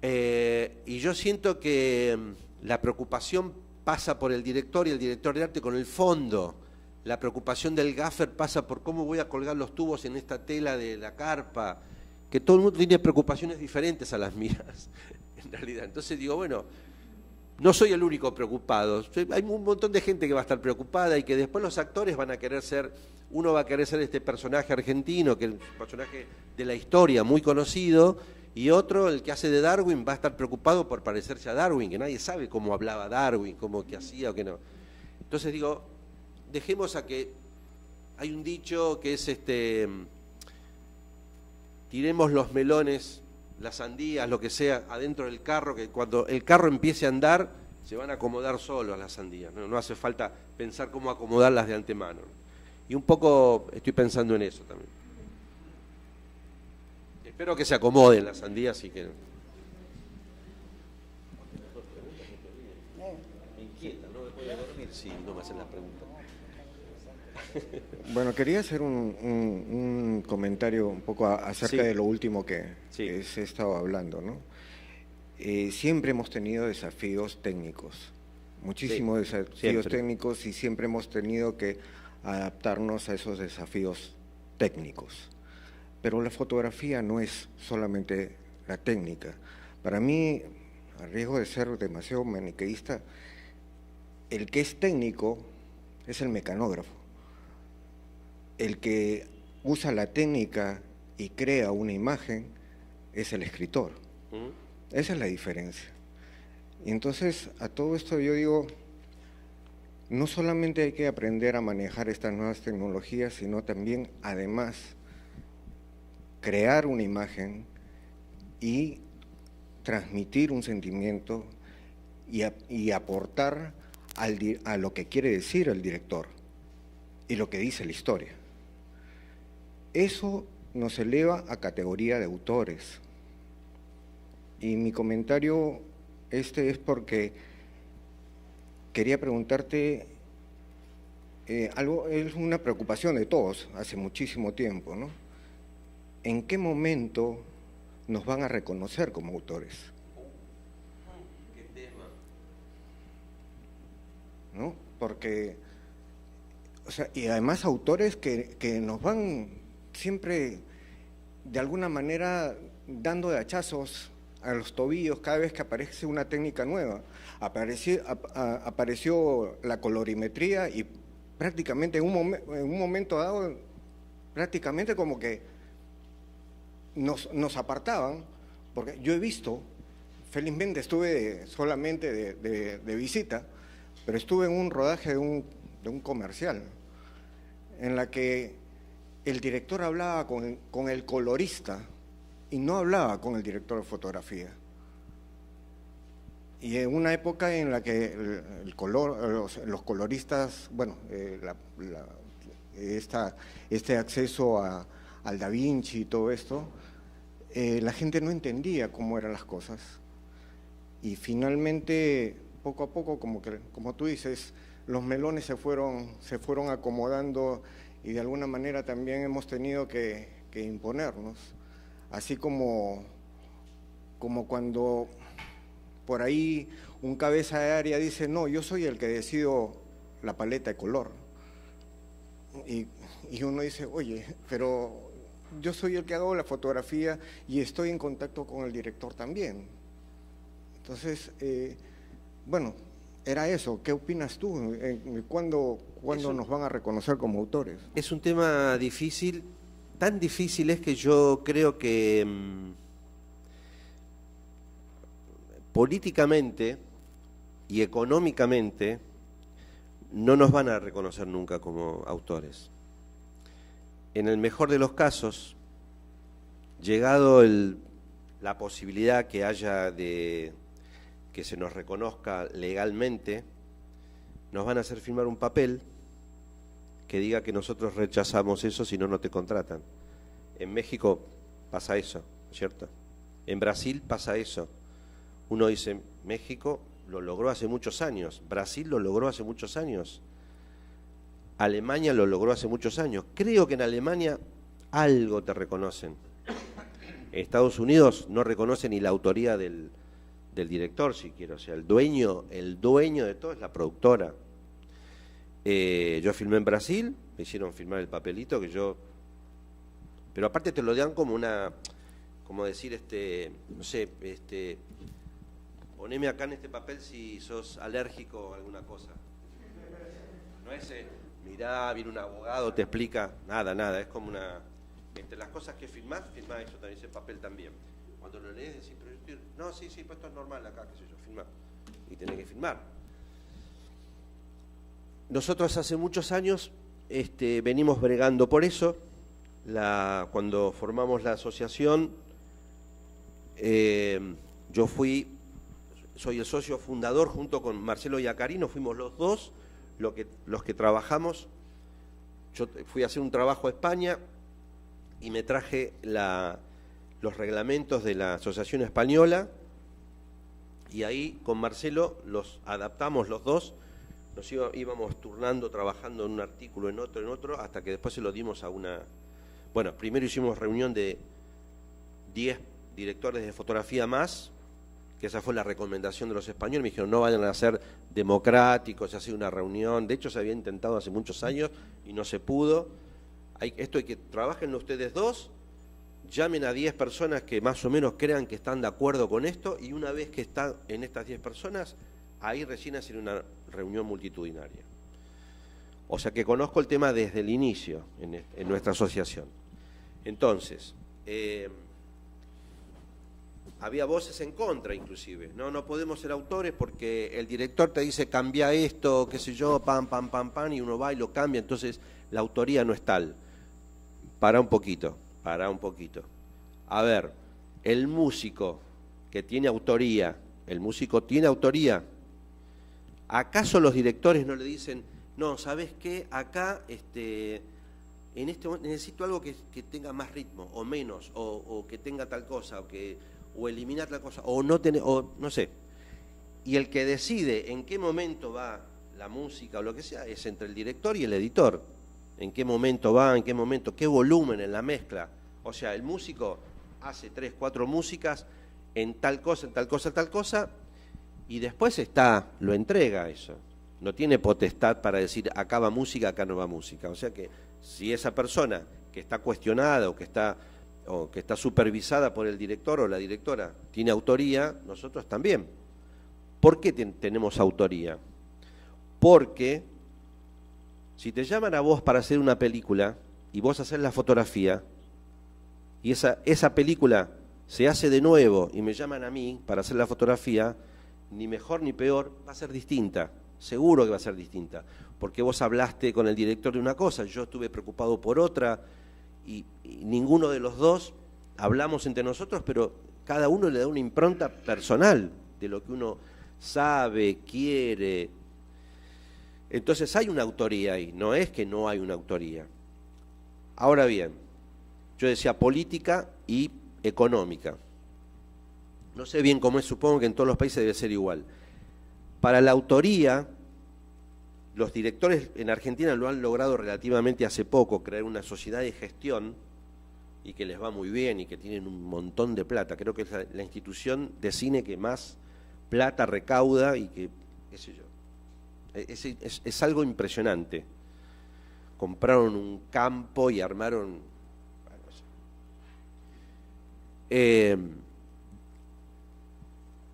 Y yo siento que la preocupación pasa por el director y el director de arte con el fondo. La preocupación del gaffer pasa por cómo voy a colgar los tubos en esta tela de la carpa, que todo el mundo tiene preocupaciones diferentes a las mías, en realidad. Entonces digo, bueno, no soy el único preocupado. Hay un montón de gente que va a estar preocupada y que después los actores van a querer ser, uno va a querer ser este personaje argentino, que es el personaje de la historia muy conocido, y otro, el que hace de Darwin, va a estar preocupado por parecerse a Darwin, que nadie sabe cómo hablaba Darwin, cómo que hacía o que no. Entonces digo, dejemos a que, hay un dicho que es tiremos los melones, las sandías, lo que sea, adentro del carro, que cuando el carro empiece a andar, se van a acomodar solos las sandías, no hace falta pensar cómo acomodarlas de antemano. Y un poco estoy pensando en eso también. Espero que se acomoden las sandías y que... Me inquieta, no me puedo dormir si no me hacen la pregunta. Bueno, quería hacer un comentario un poco acerca de lo último que se estaba hablando, ¿no? Siempre hemos tenido desafíos técnicos, muchísimos desafíos técnicos, y siempre hemos tenido que adaptarnos a esos desafíos técnicos. Pero la fotografía no es solamente la técnica. Para mí, a riesgo de ser demasiado maniqueísta, el que es técnico es el mecanógrafo. El que usa la técnica y crea una imagen es el escritor. Esa es la diferencia. Y entonces, a todo esto yo digo, no solamente hay que aprender a manejar estas nuevas tecnologías, sino también, además, crear una imagen y transmitir un sentimiento y aportar a lo que quiere decir el director y lo que dice la historia. Eso nos eleva a categoría de autores. Y mi comentario es porque quería preguntarte algo, es una preocupación de todos hace muchísimo tiempo, ¿no? ¿En qué momento nos van a reconocer como autores? ¿Qué tema? ¿No? Porque, o sea, y además autores que nos van siempre, de alguna manera, dando de hachazos a los tobillos cada vez que aparece una técnica nueva. Apareció la colorimetría y prácticamente en un momento dado, prácticamente como que nos apartaban, porque yo he visto, felizmente estuve solamente de visita, pero estuve en un rodaje de un comercial, en la que el director hablaba con el colorista y no hablaba con el director de fotografía. Y en una época en la que el color, los coloristas, bueno, este acceso al Da Vinci y todo esto, la gente no entendía cómo eran las cosas. Y finalmente poco a poco, como tú dices, los melones se fueron acomodando y de alguna manera también hemos tenido que imponernos. Así como cuando por ahí un cabeza de área dice, no, yo soy el que decido la paleta de color. Y uno dice, oye, pero yo soy el que hago la fotografía y estoy en contacto con el director también. Entonces, bueno, era eso. ¿Qué opinas tú? ¿Cuándo nos van a reconocer como autores? Es un tema difícil, tan difícil es que yo creo que políticamente y económicamente no nos van a reconocer nunca como autores. En el mejor de los casos, llegado la posibilidad que haya de que se nos reconozca legalmente, nos van a hacer firmar un papel que diga que nosotros rechazamos eso, si no, no te contratan. En México pasa eso, ¿cierto? En Brasil pasa eso. Uno dice, México lo logró hace muchos años, Brasil lo logró hace muchos años, Alemania lo logró hace muchos años. Creo que en Alemania algo te reconocen. En Estados Unidos no reconocen ni la autoría del director, si quiero. O sea, el dueño de todo es la productora. Yo filmé en Brasil, me hicieron firmar el papelito que yo... Pero aparte te lo dan como como decir, no sé, poneme acá en este papel si sos alérgico a alguna cosa. No es, mirá, viene un abogado, te explica, nada, es como una... Entre las cosas que firmás eso también, ese papel también. Cuando lo lees decís, pero yo estoy... No, sí, pues esto es normal acá, qué sé yo, firmar. Y tenés que firmar. Nosotros hace muchos años venimos bregando por eso. Cuando formamos la asociación, yo soy el socio fundador junto con Marcelo Iacarino, fuimos los dos los que trabajamos. Yo fui a hacer un trabajo a España y me traje los reglamentos de la Asociación Española y ahí con Marcelo los adaptamos los dos, nos íbamos turnando, trabajando en un artículo, en otro, hasta que después se lo dimos a una... Bueno, primero hicimos reunión de 10 directores de fotografía más, que esa fue la recomendación de los españoles, me dijeron no vayan a ser democráticos, se hace una reunión, de hecho se había intentado hace muchos años y no se pudo. Esto hay que trabajen ustedes dos, llamen a 10 personas que más o menos crean que están de acuerdo con esto y una vez que están en estas 10 personas, ahí recién hacen una reunión multitudinaria. O sea que conozco el tema desde el inicio en nuestra asociación. Entonces, había voces en contra inclusive, no podemos ser autores porque el director te dice cambia esto, qué sé yo, pam, y uno va y lo cambia, entonces la autoría no es tal. Para un poquito. A ver, el músico que tiene autoría, ¿acaso los directores no le dicen, no, ¿sabes qué? Acá necesito algo que tenga más ritmo, o menos, o que tenga tal cosa, o eliminar tal cosa, o no sé. Y el que decide en qué momento va la música o lo que sea, es entre el director y el editor. En qué momento va, qué volumen en la mezcla. O sea, el músico hace 3, 4 músicas en tal cosa, y después lo entrega eso. No tiene potestad para decir acá va música, acá no va música. O sea que si esa persona que está cuestionada o que está supervisada por el director o la directora tiene autoría, nosotros también. ¿Por qué tenemos autoría? Porque si te llaman a vos para hacer una película y vos haces la fotografía y esa película se hace de nuevo y me llaman a mí para hacer la fotografía, ni mejor ni peor, va a ser distinta. Seguro que va a ser distinta, porque vos hablaste con el director de una cosa, yo estuve preocupado por otra, y ninguno de los dos hablamos entre nosotros, pero cada uno le da una impronta personal de lo que uno sabe, quiere. Entonces hay una autoría ahí, no es que no hay una autoría. Ahora bien, yo decía política y económica. No sé bien cómo es, supongo que en todos los países debe ser igual. Para la autoría, los directores en Argentina lo han logrado relativamente hace poco, crear una sociedad de gestión y que les va muy bien y que tienen un montón de plata. Creo que es la institución de cine que más plata recauda y que, qué sé yo, es algo impresionante. Compraron un campo y armaron...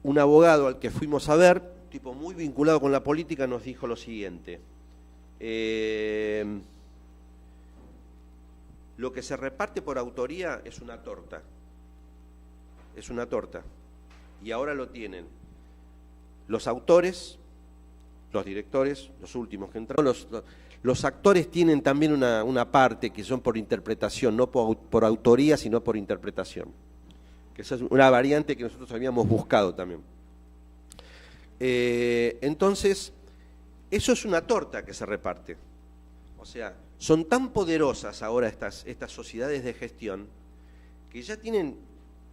un abogado al que fuimos a ver, tipo muy vinculado con la política, nos dijo lo siguiente: lo que se reparte por autoría es una torta, y ahora lo tienen los autores, los directores, los últimos que entraron, los actores tienen también una parte que son por interpretación, no por autoría, sino por interpretación, que esa es una variante que nosotros habíamos buscado también. Entonces, eso es una torta que se reparte. O sea, son tan poderosas ahora estas sociedades de gestión que ya tienen,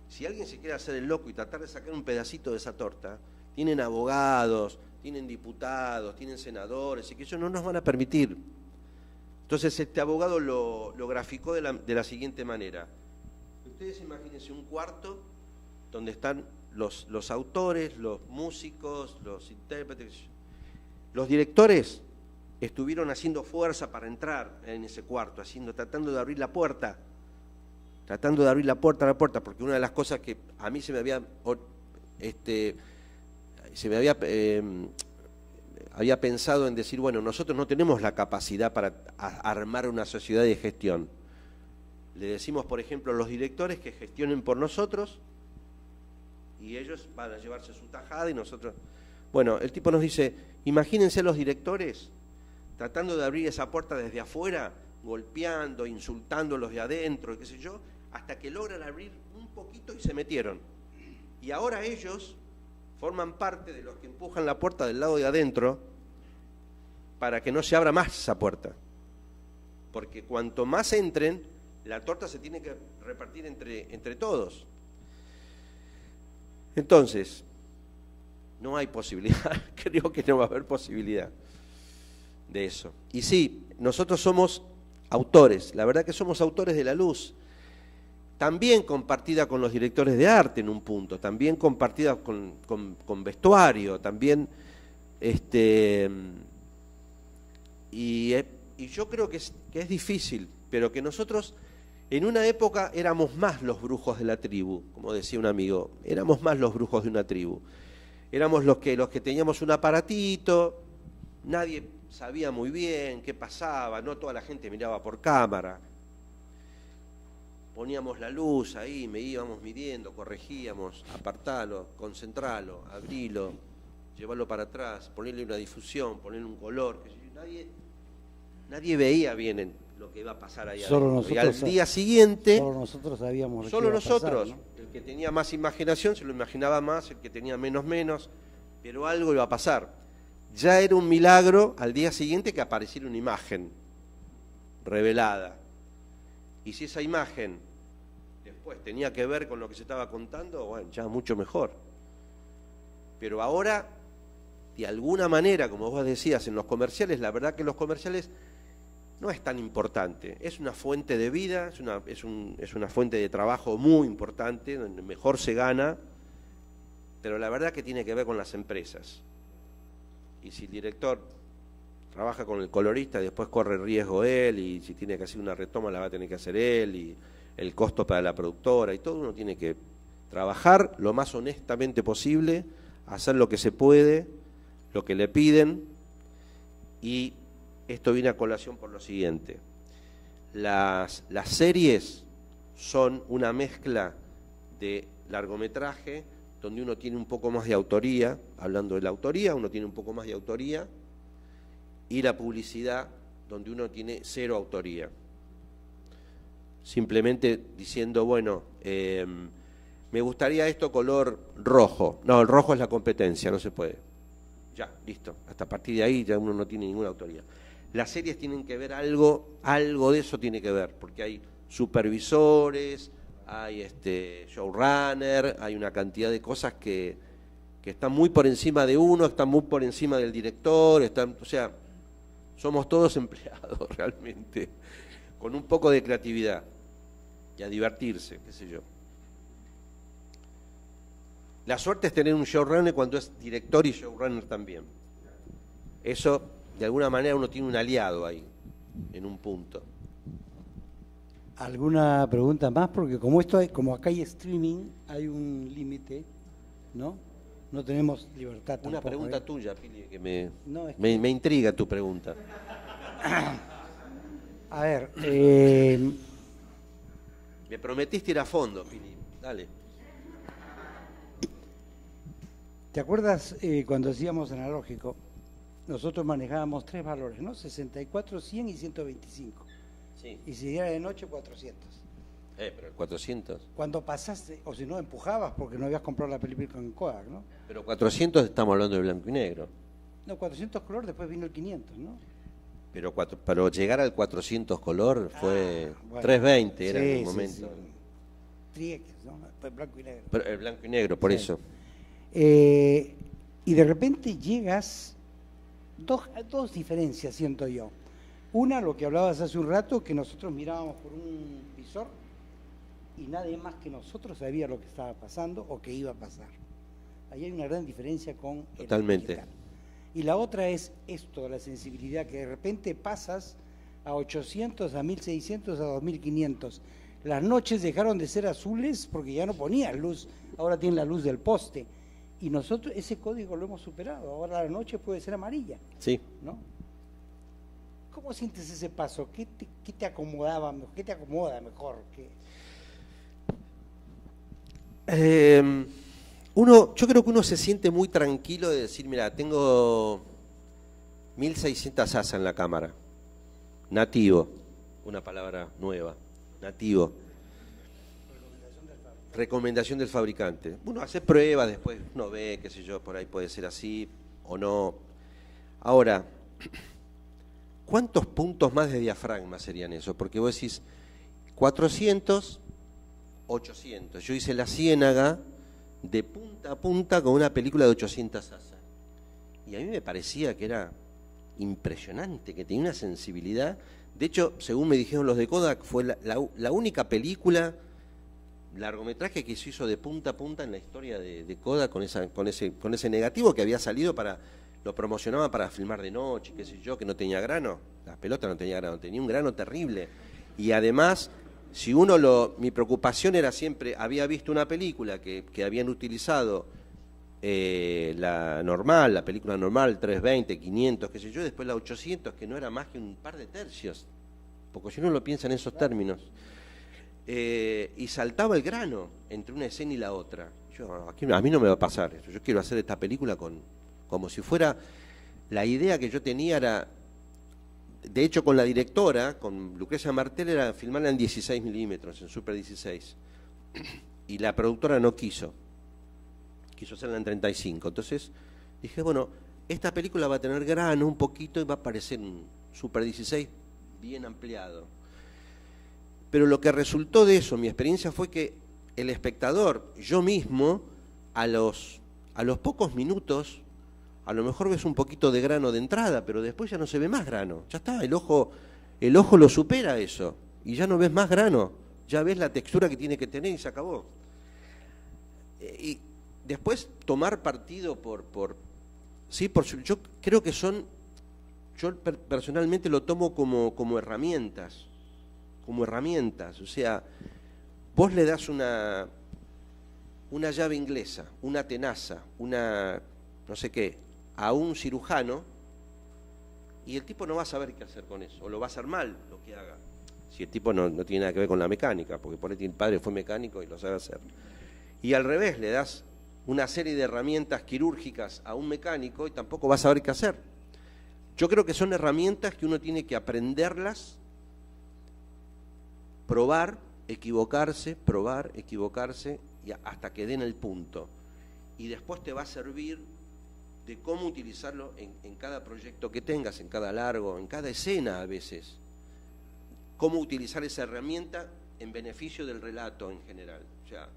si alguien se quiere hacer el loco y tratar de sacar un pedacito de esa torta, tienen abogados, tienen diputados, tienen senadores, y que ellos no nos van a permitir. Entonces este abogado lo graficó de la siguiente manera. Ustedes imagínense un cuarto donde están los autores, los músicos, los intérpretes. Los directores estuvieron haciendo fuerza para entrar en ese cuarto, tratando de abrir la puerta, porque una de las cosas que a mí se me había pensado en decir, bueno, nosotros no tenemos la capacidad para armar una sociedad de gestión. Le decimos, por ejemplo, a los directores que gestionen por nosotros y ellos van a llevarse su tajada y nosotros... Bueno, el tipo nos dice, imagínense a los directores tratando de abrir esa puerta desde afuera, golpeando, insultando a los de adentro, qué sé yo, hasta que logran abrir un poquito y se metieron. Y ahora ellos forman parte de los que empujan la puerta del lado de adentro para que no se abra más esa puerta. Porque cuanto más entren, la torta se tiene que repartir entre todos. Entonces, no hay posibilidad, creo que no va a haber posibilidad de eso. Y sí, nosotros somos autores, la verdad que somos autores de la luz, también compartida con los directores de arte en un punto, también compartida con vestuario, también, y yo creo que es difícil, pero que nosotros en una época éramos más los brujos de la tribu, como decía un amigo, éramos más los brujos de una tribu. Éramos los que teníamos un aparatito, nadie sabía muy bien qué pasaba, no toda la gente miraba por cámara. Poníamos la luz ahí, íbamos midiendo, corregíamos, apartalo, concentralo, abrilo, llevarlo para atrás, ponerle una difusión, ponerle un color. Nadie veía bien lo que iba a pasar ahí adentro. Y al día siguiente, solo nosotros sabíamos solo lo que iba a pasar, nosotros, ¿no? El que tenía más imaginación se lo imaginaba más, el que tenía menos, pero algo iba a pasar. Ya era un milagro al día siguiente que apareciera una imagen revelada. Y si esa imagen después tenía que ver con lo que se estaba contando, bueno, ya mucho mejor. Pero ahora, de alguna manera, como vos decías, en los comerciales, la verdad que los comerciales no es tan importante. Es una fuente de vida, es una fuente de trabajo muy importante, donde mejor se gana, pero la verdad que tiene que ver con las empresas. Y si el director trabaja con el colorista, después corre riesgo él, y si tiene que hacer una retoma la va a tener que hacer él, y el costo para la productora, y todo uno tiene que trabajar lo más honestamente posible, hacer lo que se puede, lo que le piden, y esto viene a colación por lo siguiente. Las series son una mezcla de largometraje, donde uno tiene un poco más de autoría, hablando de la autoría, uno tiene un poco más de autoría, y la publicidad, donde uno tiene cero autoría. Simplemente diciendo, bueno, me gustaría esto color rojo. No, el rojo es la competencia, no se puede. Ya, listo. Hasta a partir de ahí ya uno no tiene ninguna autoría. Las series tienen que ver algo de eso tiene que ver, porque hay supervisores, hay showrunner, hay una cantidad de cosas que que están muy por encima de uno, están muy por encima del director, o sea, somos todos empleados realmente, con un poco de creatividad y a divertirse, qué sé yo. La suerte es tener un showrunner cuando es director y showrunner también. Eso, de alguna manera, uno tiene un aliado ahí, en un punto. ¿Alguna pregunta más? Porque como acá hay streaming, hay un límite, ¿no? No tenemos libertad tampoco. Una pregunta tuya, Pili, que me intriga tu pregunta. A ver, me prometiste ir a fondo, Pili. Dale. ¿Te acuerdas cuando hacíamos analógico? Nosotros manejábamos 3 valores, ¿no? 64, 100 y 125. Sí. Y si era de noche, 400. Pero el 400. Cuando pasaste, o si no, empujabas porque no habías comprado la película con Kodak, ¿no? Pero 400 estamos hablando de blanco y negro. No, 400 color, después vino el 500, ¿no? Pero llegar al 400 color fue bueno, 320, era sí, en el sí, momento. sí. Triex, ¿no? Pues blanco y negro. Pero el blanco y negro, por Sí. eso. Y de repente llegas, dos diferencias siento yo. Una, lo que hablabas hace un rato, que nosotros mirábamos por un visor y nadie más que nosotros sabía lo que estaba pasando o que iba a pasar. Ahí hay una gran diferencia con el Totalmente. digital. Y la otra es esto, la sensibilidad, que de repente pasas a 800, a 1600, a 2500. Las noches dejaron de ser azules porque ya no ponían luz, ahora tienen la luz del poste. Y nosotros ese código lo hemos superado, ahora la noche puede ser amarilla. Sí. ¿No? ¿Cómo sientes ese paso? ¿Qué te acomodaba mejor? ¿Qué te acomoda mejor? Yo creo que uno se siente muy tranquilo de decir, mira, tengo 1600 asas en la cámara. Nativo, una palabra nueva, nativo. Recomendación del fabricante. Uno hace pruebas, después uno ve, qué sé yo, por ahí puede ser así o no. Ahora, ¿cuántos puntos más de diafragma serían eso? Porque vos decís 400, 800. Yo hice La Ciénaga de punta a punta con una película de 800 asas. Y a mí me parecía que era impresionante, que tenía una sensibilidad. De hecho, según me dijeron los de Kodak, fue la única película, largometraje que se hizo de punta a punta en la historia de Kodak con ese negativo que había salido lo promocionaba para filmar de noche, qué sé yo, que no tenía grano. La pelota no tenía grano, tenía un grano terrible. Y además, si mi preocupación era siempre, había visto una película que habían utilizado la película normal, 320, 500, qué sé yo, después la 800, que no era más que un par de tercios, porque si uno lo piensa en esos términos. Y saltaba el grano entre una escena y la otra. A mí no me va a pasar eso. Yo quiero hacer esta película como si fuera. La idea que yo tenía era, de hecho, con la directora, con Lucrecia Martel, era filmarla en 16 milímetros, en Super 16. Y la productora no quiso hacerla en 35. Entonces dije, bueno, esta película va a tener grano un poquito y va a parecer un Super 16 bien ampliado. Pero lo que resultó de eso, mi experiencia fue que el espectador, yo mismo, a los pocos minutos, a lo mejor ves un poquito de grano de entrada, pero después ya no se ve más grano. Ya está, el ojo lo supera eso, y ya no ves más grano, ya ves la textura que tiene que tener y se acabó. Y después tomar partido yo creo que yo personalmente lo tomo como herramientas. O sea, vos le das una llave inglesa, una tenaza, no sé qué, a un cirujano y el tipo no va a saber qué hacer con eso, o lo va a hacer mal lo que haga, si el tipo no tiene nada que ver con la mecánica, porque por ahí el padre fue mecánico y lo sabe hacer. Y al revés, le das una serie de herramientas quirúrgicas a un mecánico y tampoco va a saber qué hacer. Yo creo que son herramientas que uno tiene que aprenderlas, probar, equivocarse, y hasta que den el punto. Y después te va a servir de cómo utilizarlo en cada proyecto que tengas, en cada largo, en cada escena a veces. Cómo utilizar esa herramienta en beneficio del relato en general. O sea,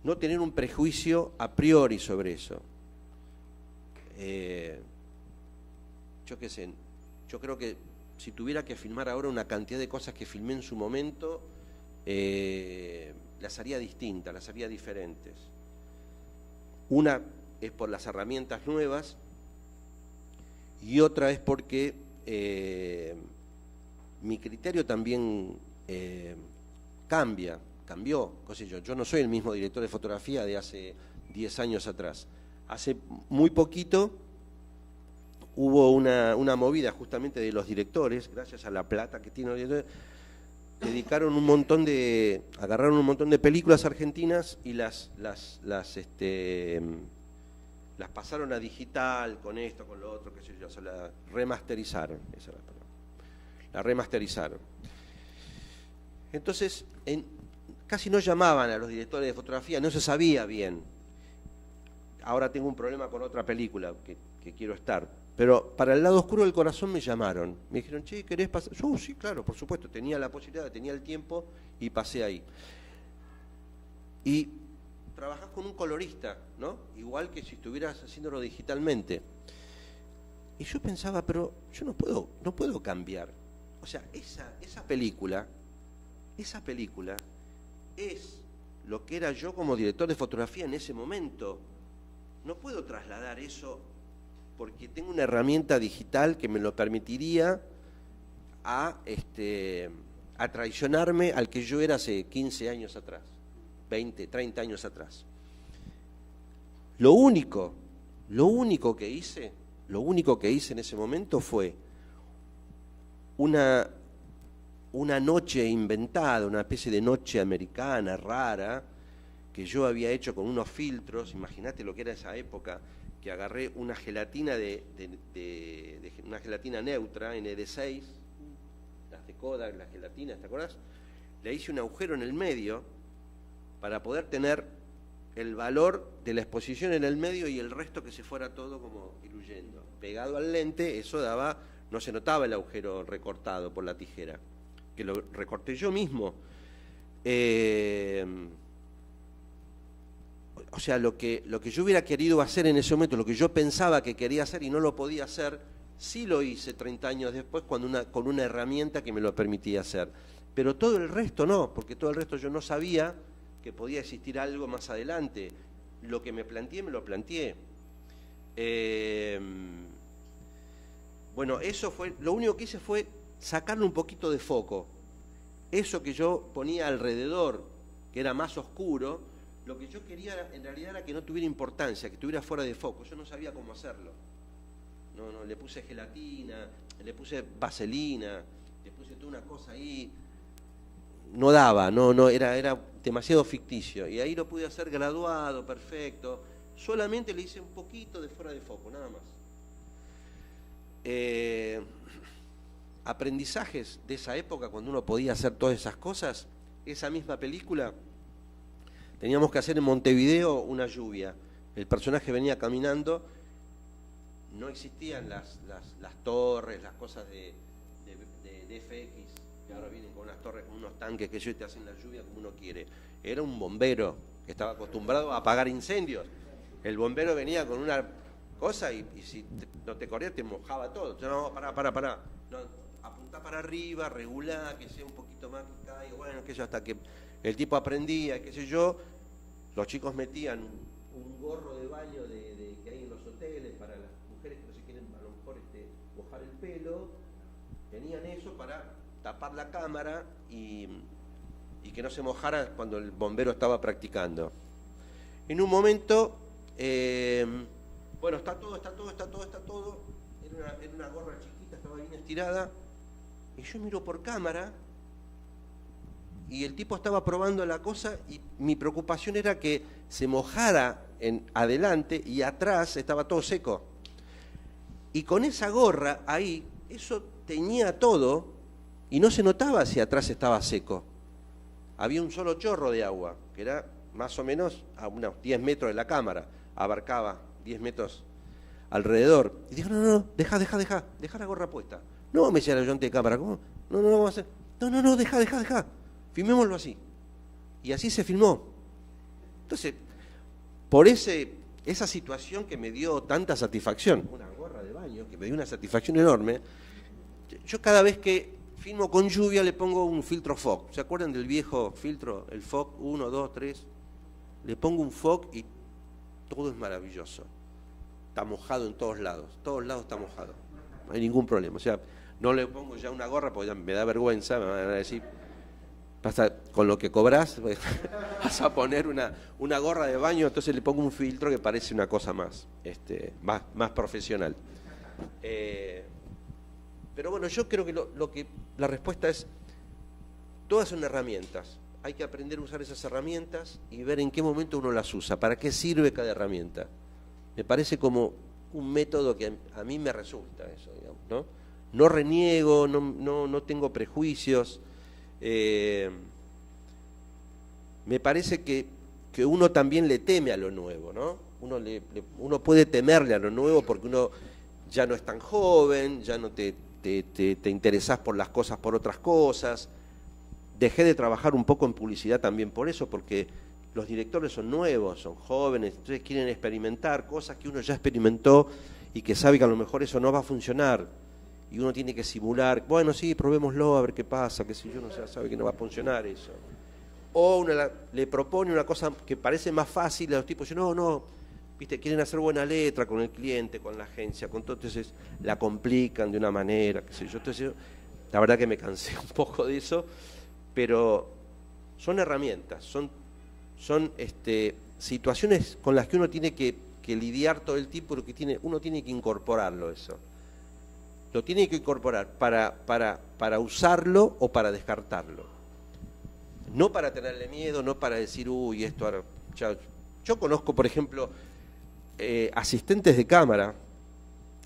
no tener un prejuicio a priori sobre eso. Yo qué sé, yo creo que si tuviera que filmar ahora una cantidad de cosas que filmé en su momento, las haría distintas, las haría diferentes. Una es por las herramientas nuevas y otra es porque mi criterio también cambió, qué sé yo no soy el mismo director de fotografía de hace 10 años atrás. Hace muy poquito hubo una movida justamente de los directores, gracias a la plata que tienen los directores, agarraron un montón de películas argentinas y las pasaron a digital, con esto, con lo otro, qué sé yo, o sea, la remasterizaron, esa es la palabra. La remasterizaron. Entonces, casi no llamaban a los directores de fotografía, no se sabía bien. Ahora tengo un problema con otra película que quiero estar. Pero para El lado oscuro del corazón me llamaron. Me dijeron, che, ¿querés pasar? Yo, sí, claro, por supuesto. Tenía la posibilidad, tenía el tiempo y pasé ahí. Y trabajás con un colorista, ¿no? Igual que si estuvieras haciéndolo digitalmente. Y yo pensaba, pero yo no puedo cambiar. O sea, esa película es lo que era yo como director de fotografía en ese momento. No puedo trasladar eso porque tengo una herramienta digital que me lo permitiría a traicionarme al que yo era hace 15 años atrás, 20, 30 años atrás. Lo único que hice en ese momento fue una noche inventada, una especie de noche americana rara, que yo había hecho con unos filtros. Imagínate lo que era esa época, que agarré una gelatina una gelatina neutra, ND6, las de Kodak, las gelatinas, ¿te acuerdas? Le hice un agujero en el medio para poder tener el valor de la exposición en el medio y el resto que se fuera todo como diluyendo. Pegado al lente, eso daba, no se notaba el agujero recortado por la tijera, que lo recorté yo mismo. O sea, lo que yo hubiera querido hacer en ese momento, lo que yo pensaba que quería hacer y no lo podía hacer, sí lo hice 30 años después con una herramienta que me lo permitía hacer. Pero todo el resto no, porque todo el resto yo no sabía que podía existir algo más adelante. Lo que me lo planteé. Bueno, eso fue, lo único que hice fue sacarle un poquito de foco. Eso que yo ponía alrededor, que era más oscuro, lo que yo quería en realidad era que no tuviera importancia, que estuviera fuera de foco. Yo no sabía cómo hacerlo. No, le puse gelatina, le puse vaselina, le puse toda una cosa ahí. No daba, era demasiado ficticio. Y ahí lo pude hacer graduado, perfecto. Solamente le hice un poquito de fuera de foco, nada más. Aprendizajes de esa época, cuando uno podía hacer todas esas cosas. Esa misma película, teníamos que hacer en Montevideo una lluvia. El personaje venía caminando, no existían las torres, las cosas de FX, que ahora vienen con unas torres, con unos tanques que ellos te hacen la lluvia como uno quiere. Era un bombero que estaba acostumbrado a apagar incendios. El bombero venía con una cosa y si no te corría te mojaba todo. No, pará. No, apuntá para arriba, regulá, que sea un poquito más que caiga, bueno, que eso, hasta que el tipo aprendía, qué sé yo. Los chicos metían un gorro de baño que hay en los hoteles para las mujeres que no se quieren a lo mejor mojar el pelo. Tenían eso para tapar la cámara y que no se mojara cuando el bombero estaba practicando. En un momento, bueno, está todo. Era una gorra chiquita, estaba bien estirada. Y yo miro por cámara y el tipo estaba probando la cosa y mi preocupación era que se mojara adelante y atrás estaba todo seco. Y con esa gorra ahí, eso teñía todo y no se notaba si atrás estaba seco. Había un solo chorro de agua, que era más o menos a unos 10 metros de la cámara, abarcaba 10 metros alrededor. Y dijo, no, deja la gorra puesta. No, me decía el ayudante de cámara, ¿cómo? No, vamos a hacer. No, deja. Filmémoslo así. Y así se filmó. Entonces, por esa situación que me dio tanta satisfacción, una gorra de baño que me dio una satisfacción enorme, yo cada vez que filmo con lluvia le pongo un filtro fog. ¿Se acuerdan del viejo filtro, el fog 1, 2, 3? Le pongo un fog y todo es maravilloso. Está mojado en todos lados está mojado. No hay ningún problema. O sea, no le pongo ya una gorra porque ya me da vergüenza, me van a decir, pasa con lo que cobras, vas a poner una gorra de baño, entonces le pongo un filtro que parece una cosa más profesional. Pero bueno, yo creo que la respuesta es, todas son herramientas. Hay que aprender a usar esas herramientas y ver en qué momento uno las usa, para qué sirve cada herramienta. Me parece como un método que a mí me resulta eso, digamos, ¿no? No reniego, no tengo prejuicios. Me parece que uno también le teme a lo nuevo, ¿no? Uno puede temerle a lo nuevo porque uno ya no es tan joven, ya no te interesás por las cosas, por otras cosas. Dejé de trabajar un poco en publicidad también por eso, porque los directores son nuevos, son jóvenes, entonces quieren experimentar cosas que uno ya experimentó y que sabe que a lo mejor eso no va a funcionar. Y uno tiene que simular, bueno, sí, probémoslo, a ver qué pasa, que si yo no sabe que no va a funcionar eso. O uno le propone una cosa que parece más fácil, a los tipos dicen, no, viste, quieren hacer buena letra con el cliente, con la agencia, con todo, entonces la complican de una manera, qué sé yo. Entonces, la verdad que me cansé un poco de eso, pero son herramientas, son situaciones con las que uno tiene que lidiar todo el tiempo, uno tiene que incorporarlo eso. Lo tiene que incorporar para usarlo o para descartarlo. No para tenerle miedo, no para decir, uy, esto ahora... Yo conozco, por ejemplo, asistentes de cámara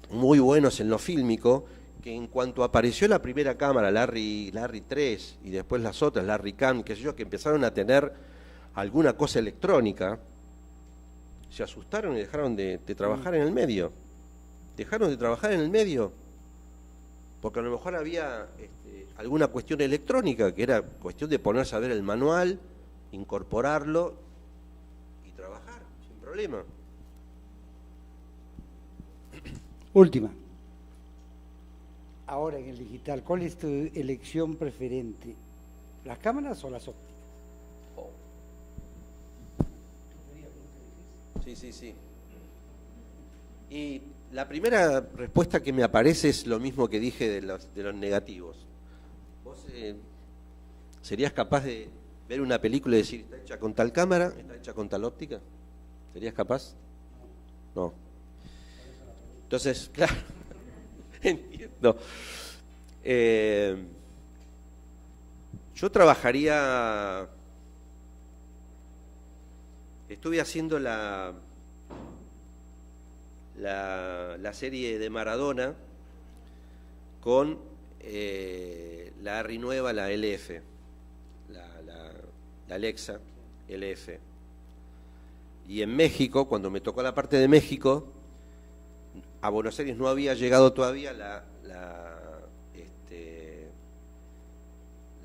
muy buenos en lo fílmico, que en cuanto apareció la primera cámara, Larry 3, y después las otras, Larry Cam, qué sé yo, que empezaron a tener alguna cosa electrónica, se asustaron y dejaron de trabajar en el medio. Dejaron de trabajar en el medio, porque a lo mejor había alguna cuestión electrónica, que era cuestión de ponerse a ver el manual, incorporarlo y trabajar, sin problema. Última. Ahora en el digital, ¿cuál es tu elección preferente? ¿Las cámaras o las ópticas? Sí. Y la primera respuesta que me aparece es lo mismo que dije de los negativos. ¿Vos serías capaz de ver una película y decir, está hecha con tal cámara, está hecha con tal óptica? ¿Serías capaz? No. Entonces, claro, entiendo. Yo trabajaría... Estuve haciendo la serie de Maradona con la ARRI nueva, la LF, la Alexa LF. Y en México, cuando me tocó la parte de México, a Buenos Aires no había llegado todavía la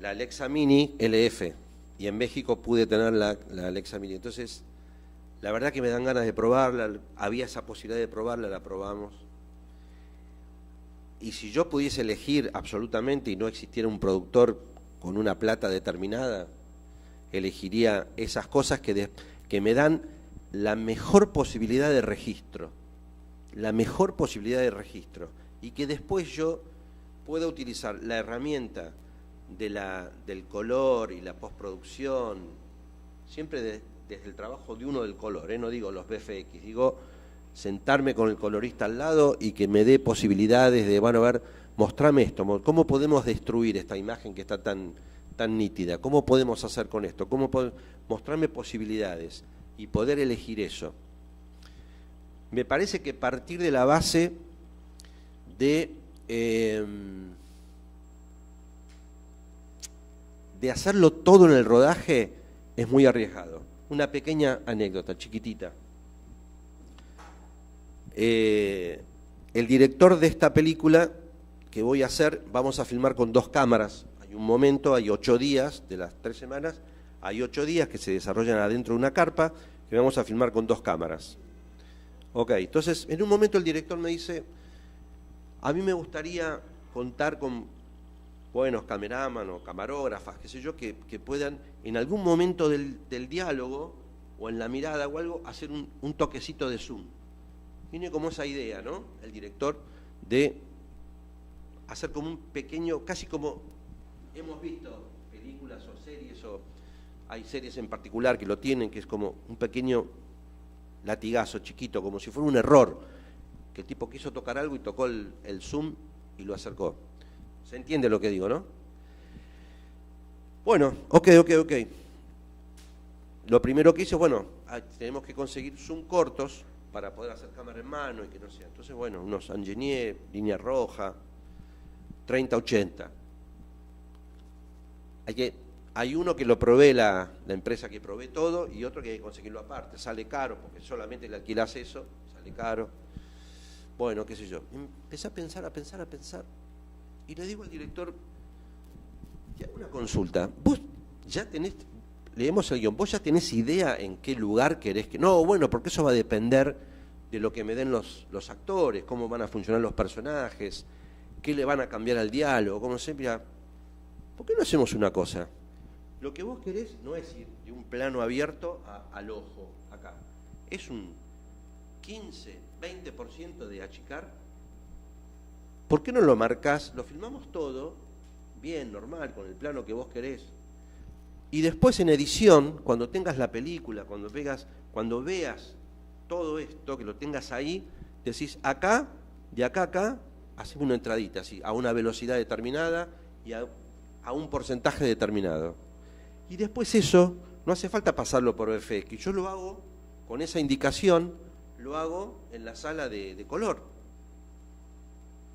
Alexa Mini LF, y en México pude tener la Alexa Mini. Entonces, la verdad que me dan ganas de probarla, había esa posibilidad de probarla, la probamos. Y si yo pudiese elegir absolutamente y no existiera un productor con una plata determinada, elegiría esas cosas que me dan la mejor posibilidad de registro, y que después yo pueda utilizar la herramienta del color y la postproducción, siempre desde el trabajo de uno del color, no digo los VFX, digo sentarme con el colorista al lado y que me dé posibilidades de, bueno, a ver, mostrame esto, cómo podemos destruir esta imagen que está tan nítida, cómo podemos hacer con esto, mostrarme posibilidades y poder elegir eso. Me parece que partir de la base de hacerlo todo en el rodaje es muy arriesgado. Una pequeña anécdota, chiquitita. El director de esta película que voy a hacer, vamos a filmar con 2 cámaras. Hay un momento, hay 8 días de las 3 semanas, hay 8 días que se desarrollan adentro de una carpa que vamos a filmar con 2 cámaras. Ok, entonces en un momento el director me dice, a mí me gustaría contar con buenos cameraman o camarógrafas, qué sé yo, que puedan en algún momento del diálogo o en la mirada o algo hacer un toquecito de zoom. Tiene como esa idea, ¿no? El director de hacer como un pequeño, casi como hemos visto películas o series, o hay series en particular que lo tienen, que es como un pequeño latigazo chiquito, como si fuera un error, que el tipo quiso tocar algo y tocó el zoom y lo acercó. ¿Se entiende lo que digo, no? Bueno, ok. Lo primero que hice, bueno, tenemos que conseguir zoom cortos para poder hacer cámara en mano y que no sea. Entonces, bueno, unos Angenier, línea roja, 30-80. Hay uno que lo provee la empresa que provee todo y otro que hay que conseguirlo aparte. Sale caro porque solamente le alquilas eso, sale caro. Bueno, qué sé yo. Empecé a pensar. Y le digo al director, ya una consulta, vos ya tenés, leemos el guión, vos ya tenés idea en qué lugar querés que... No, bueno, porque eso va a depender de lo que me den los actores, cómo van a funcionar los personajes, qué le van a cambiar al diálogo, como siempre. ¿Por qué no hacemos una cosa? Lo que vos querés no es ir de un plano abierto al ojo, acá. Es un 15, 20% de achicar. ¿Por qué no lo marcás? Lo filmamos todo, bien, normal, con el plano que vos querés. Y después en edición, cuando tengas la película, cuando veas todo esto, que lo tengas ahí, decís acá, de acá a acá, hacemos una entradita, así, a una velocidad determinada y a un porcentaje determinado. Y después eso, no hace falta pasarlo por VFX, yo lo hago con esa indicación, lo hago en la sala de color.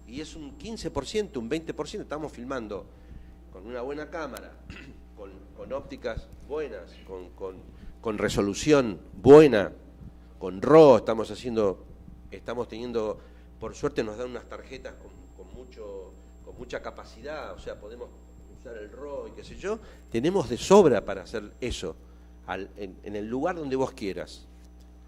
Y es un 15%, un 20%, estamos filmando con una buena cámara, con ópticas buenas, con resolución buena, con RAW, estamos teniendo, por suerte nos dan unas tarjetas con mucha capacidad, o sea, podemos usar el RAW y qué sé yo, tenemos de sobra para hacer eso, en el lugar donde vos quieras.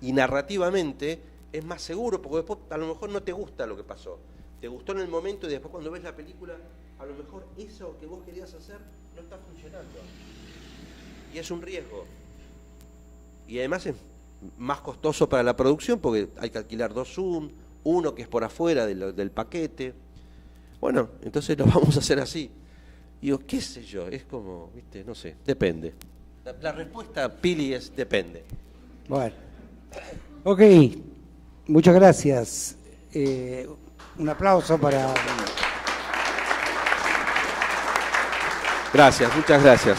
Y narrativamente es más seguro, porque después a lo mejor no te gusta lo que pasó. Te gustó en el momento y después cuando ves la película, a lo mejor eso que vos querías hacer no está funcionando. Y es un riesgo. Y además es más costoso para la producción porque hay que alquilar 2 zoom, uno que es por afuera del paquete. Bueno, entonces lo vamos a hacer así. Y digo, qué sé yo, es como, viste, no sé, depende. La respuesta, Pili, es depende. Bueno, ok, muchas gracias. Un aplauso para... Gracias, muchas gracias.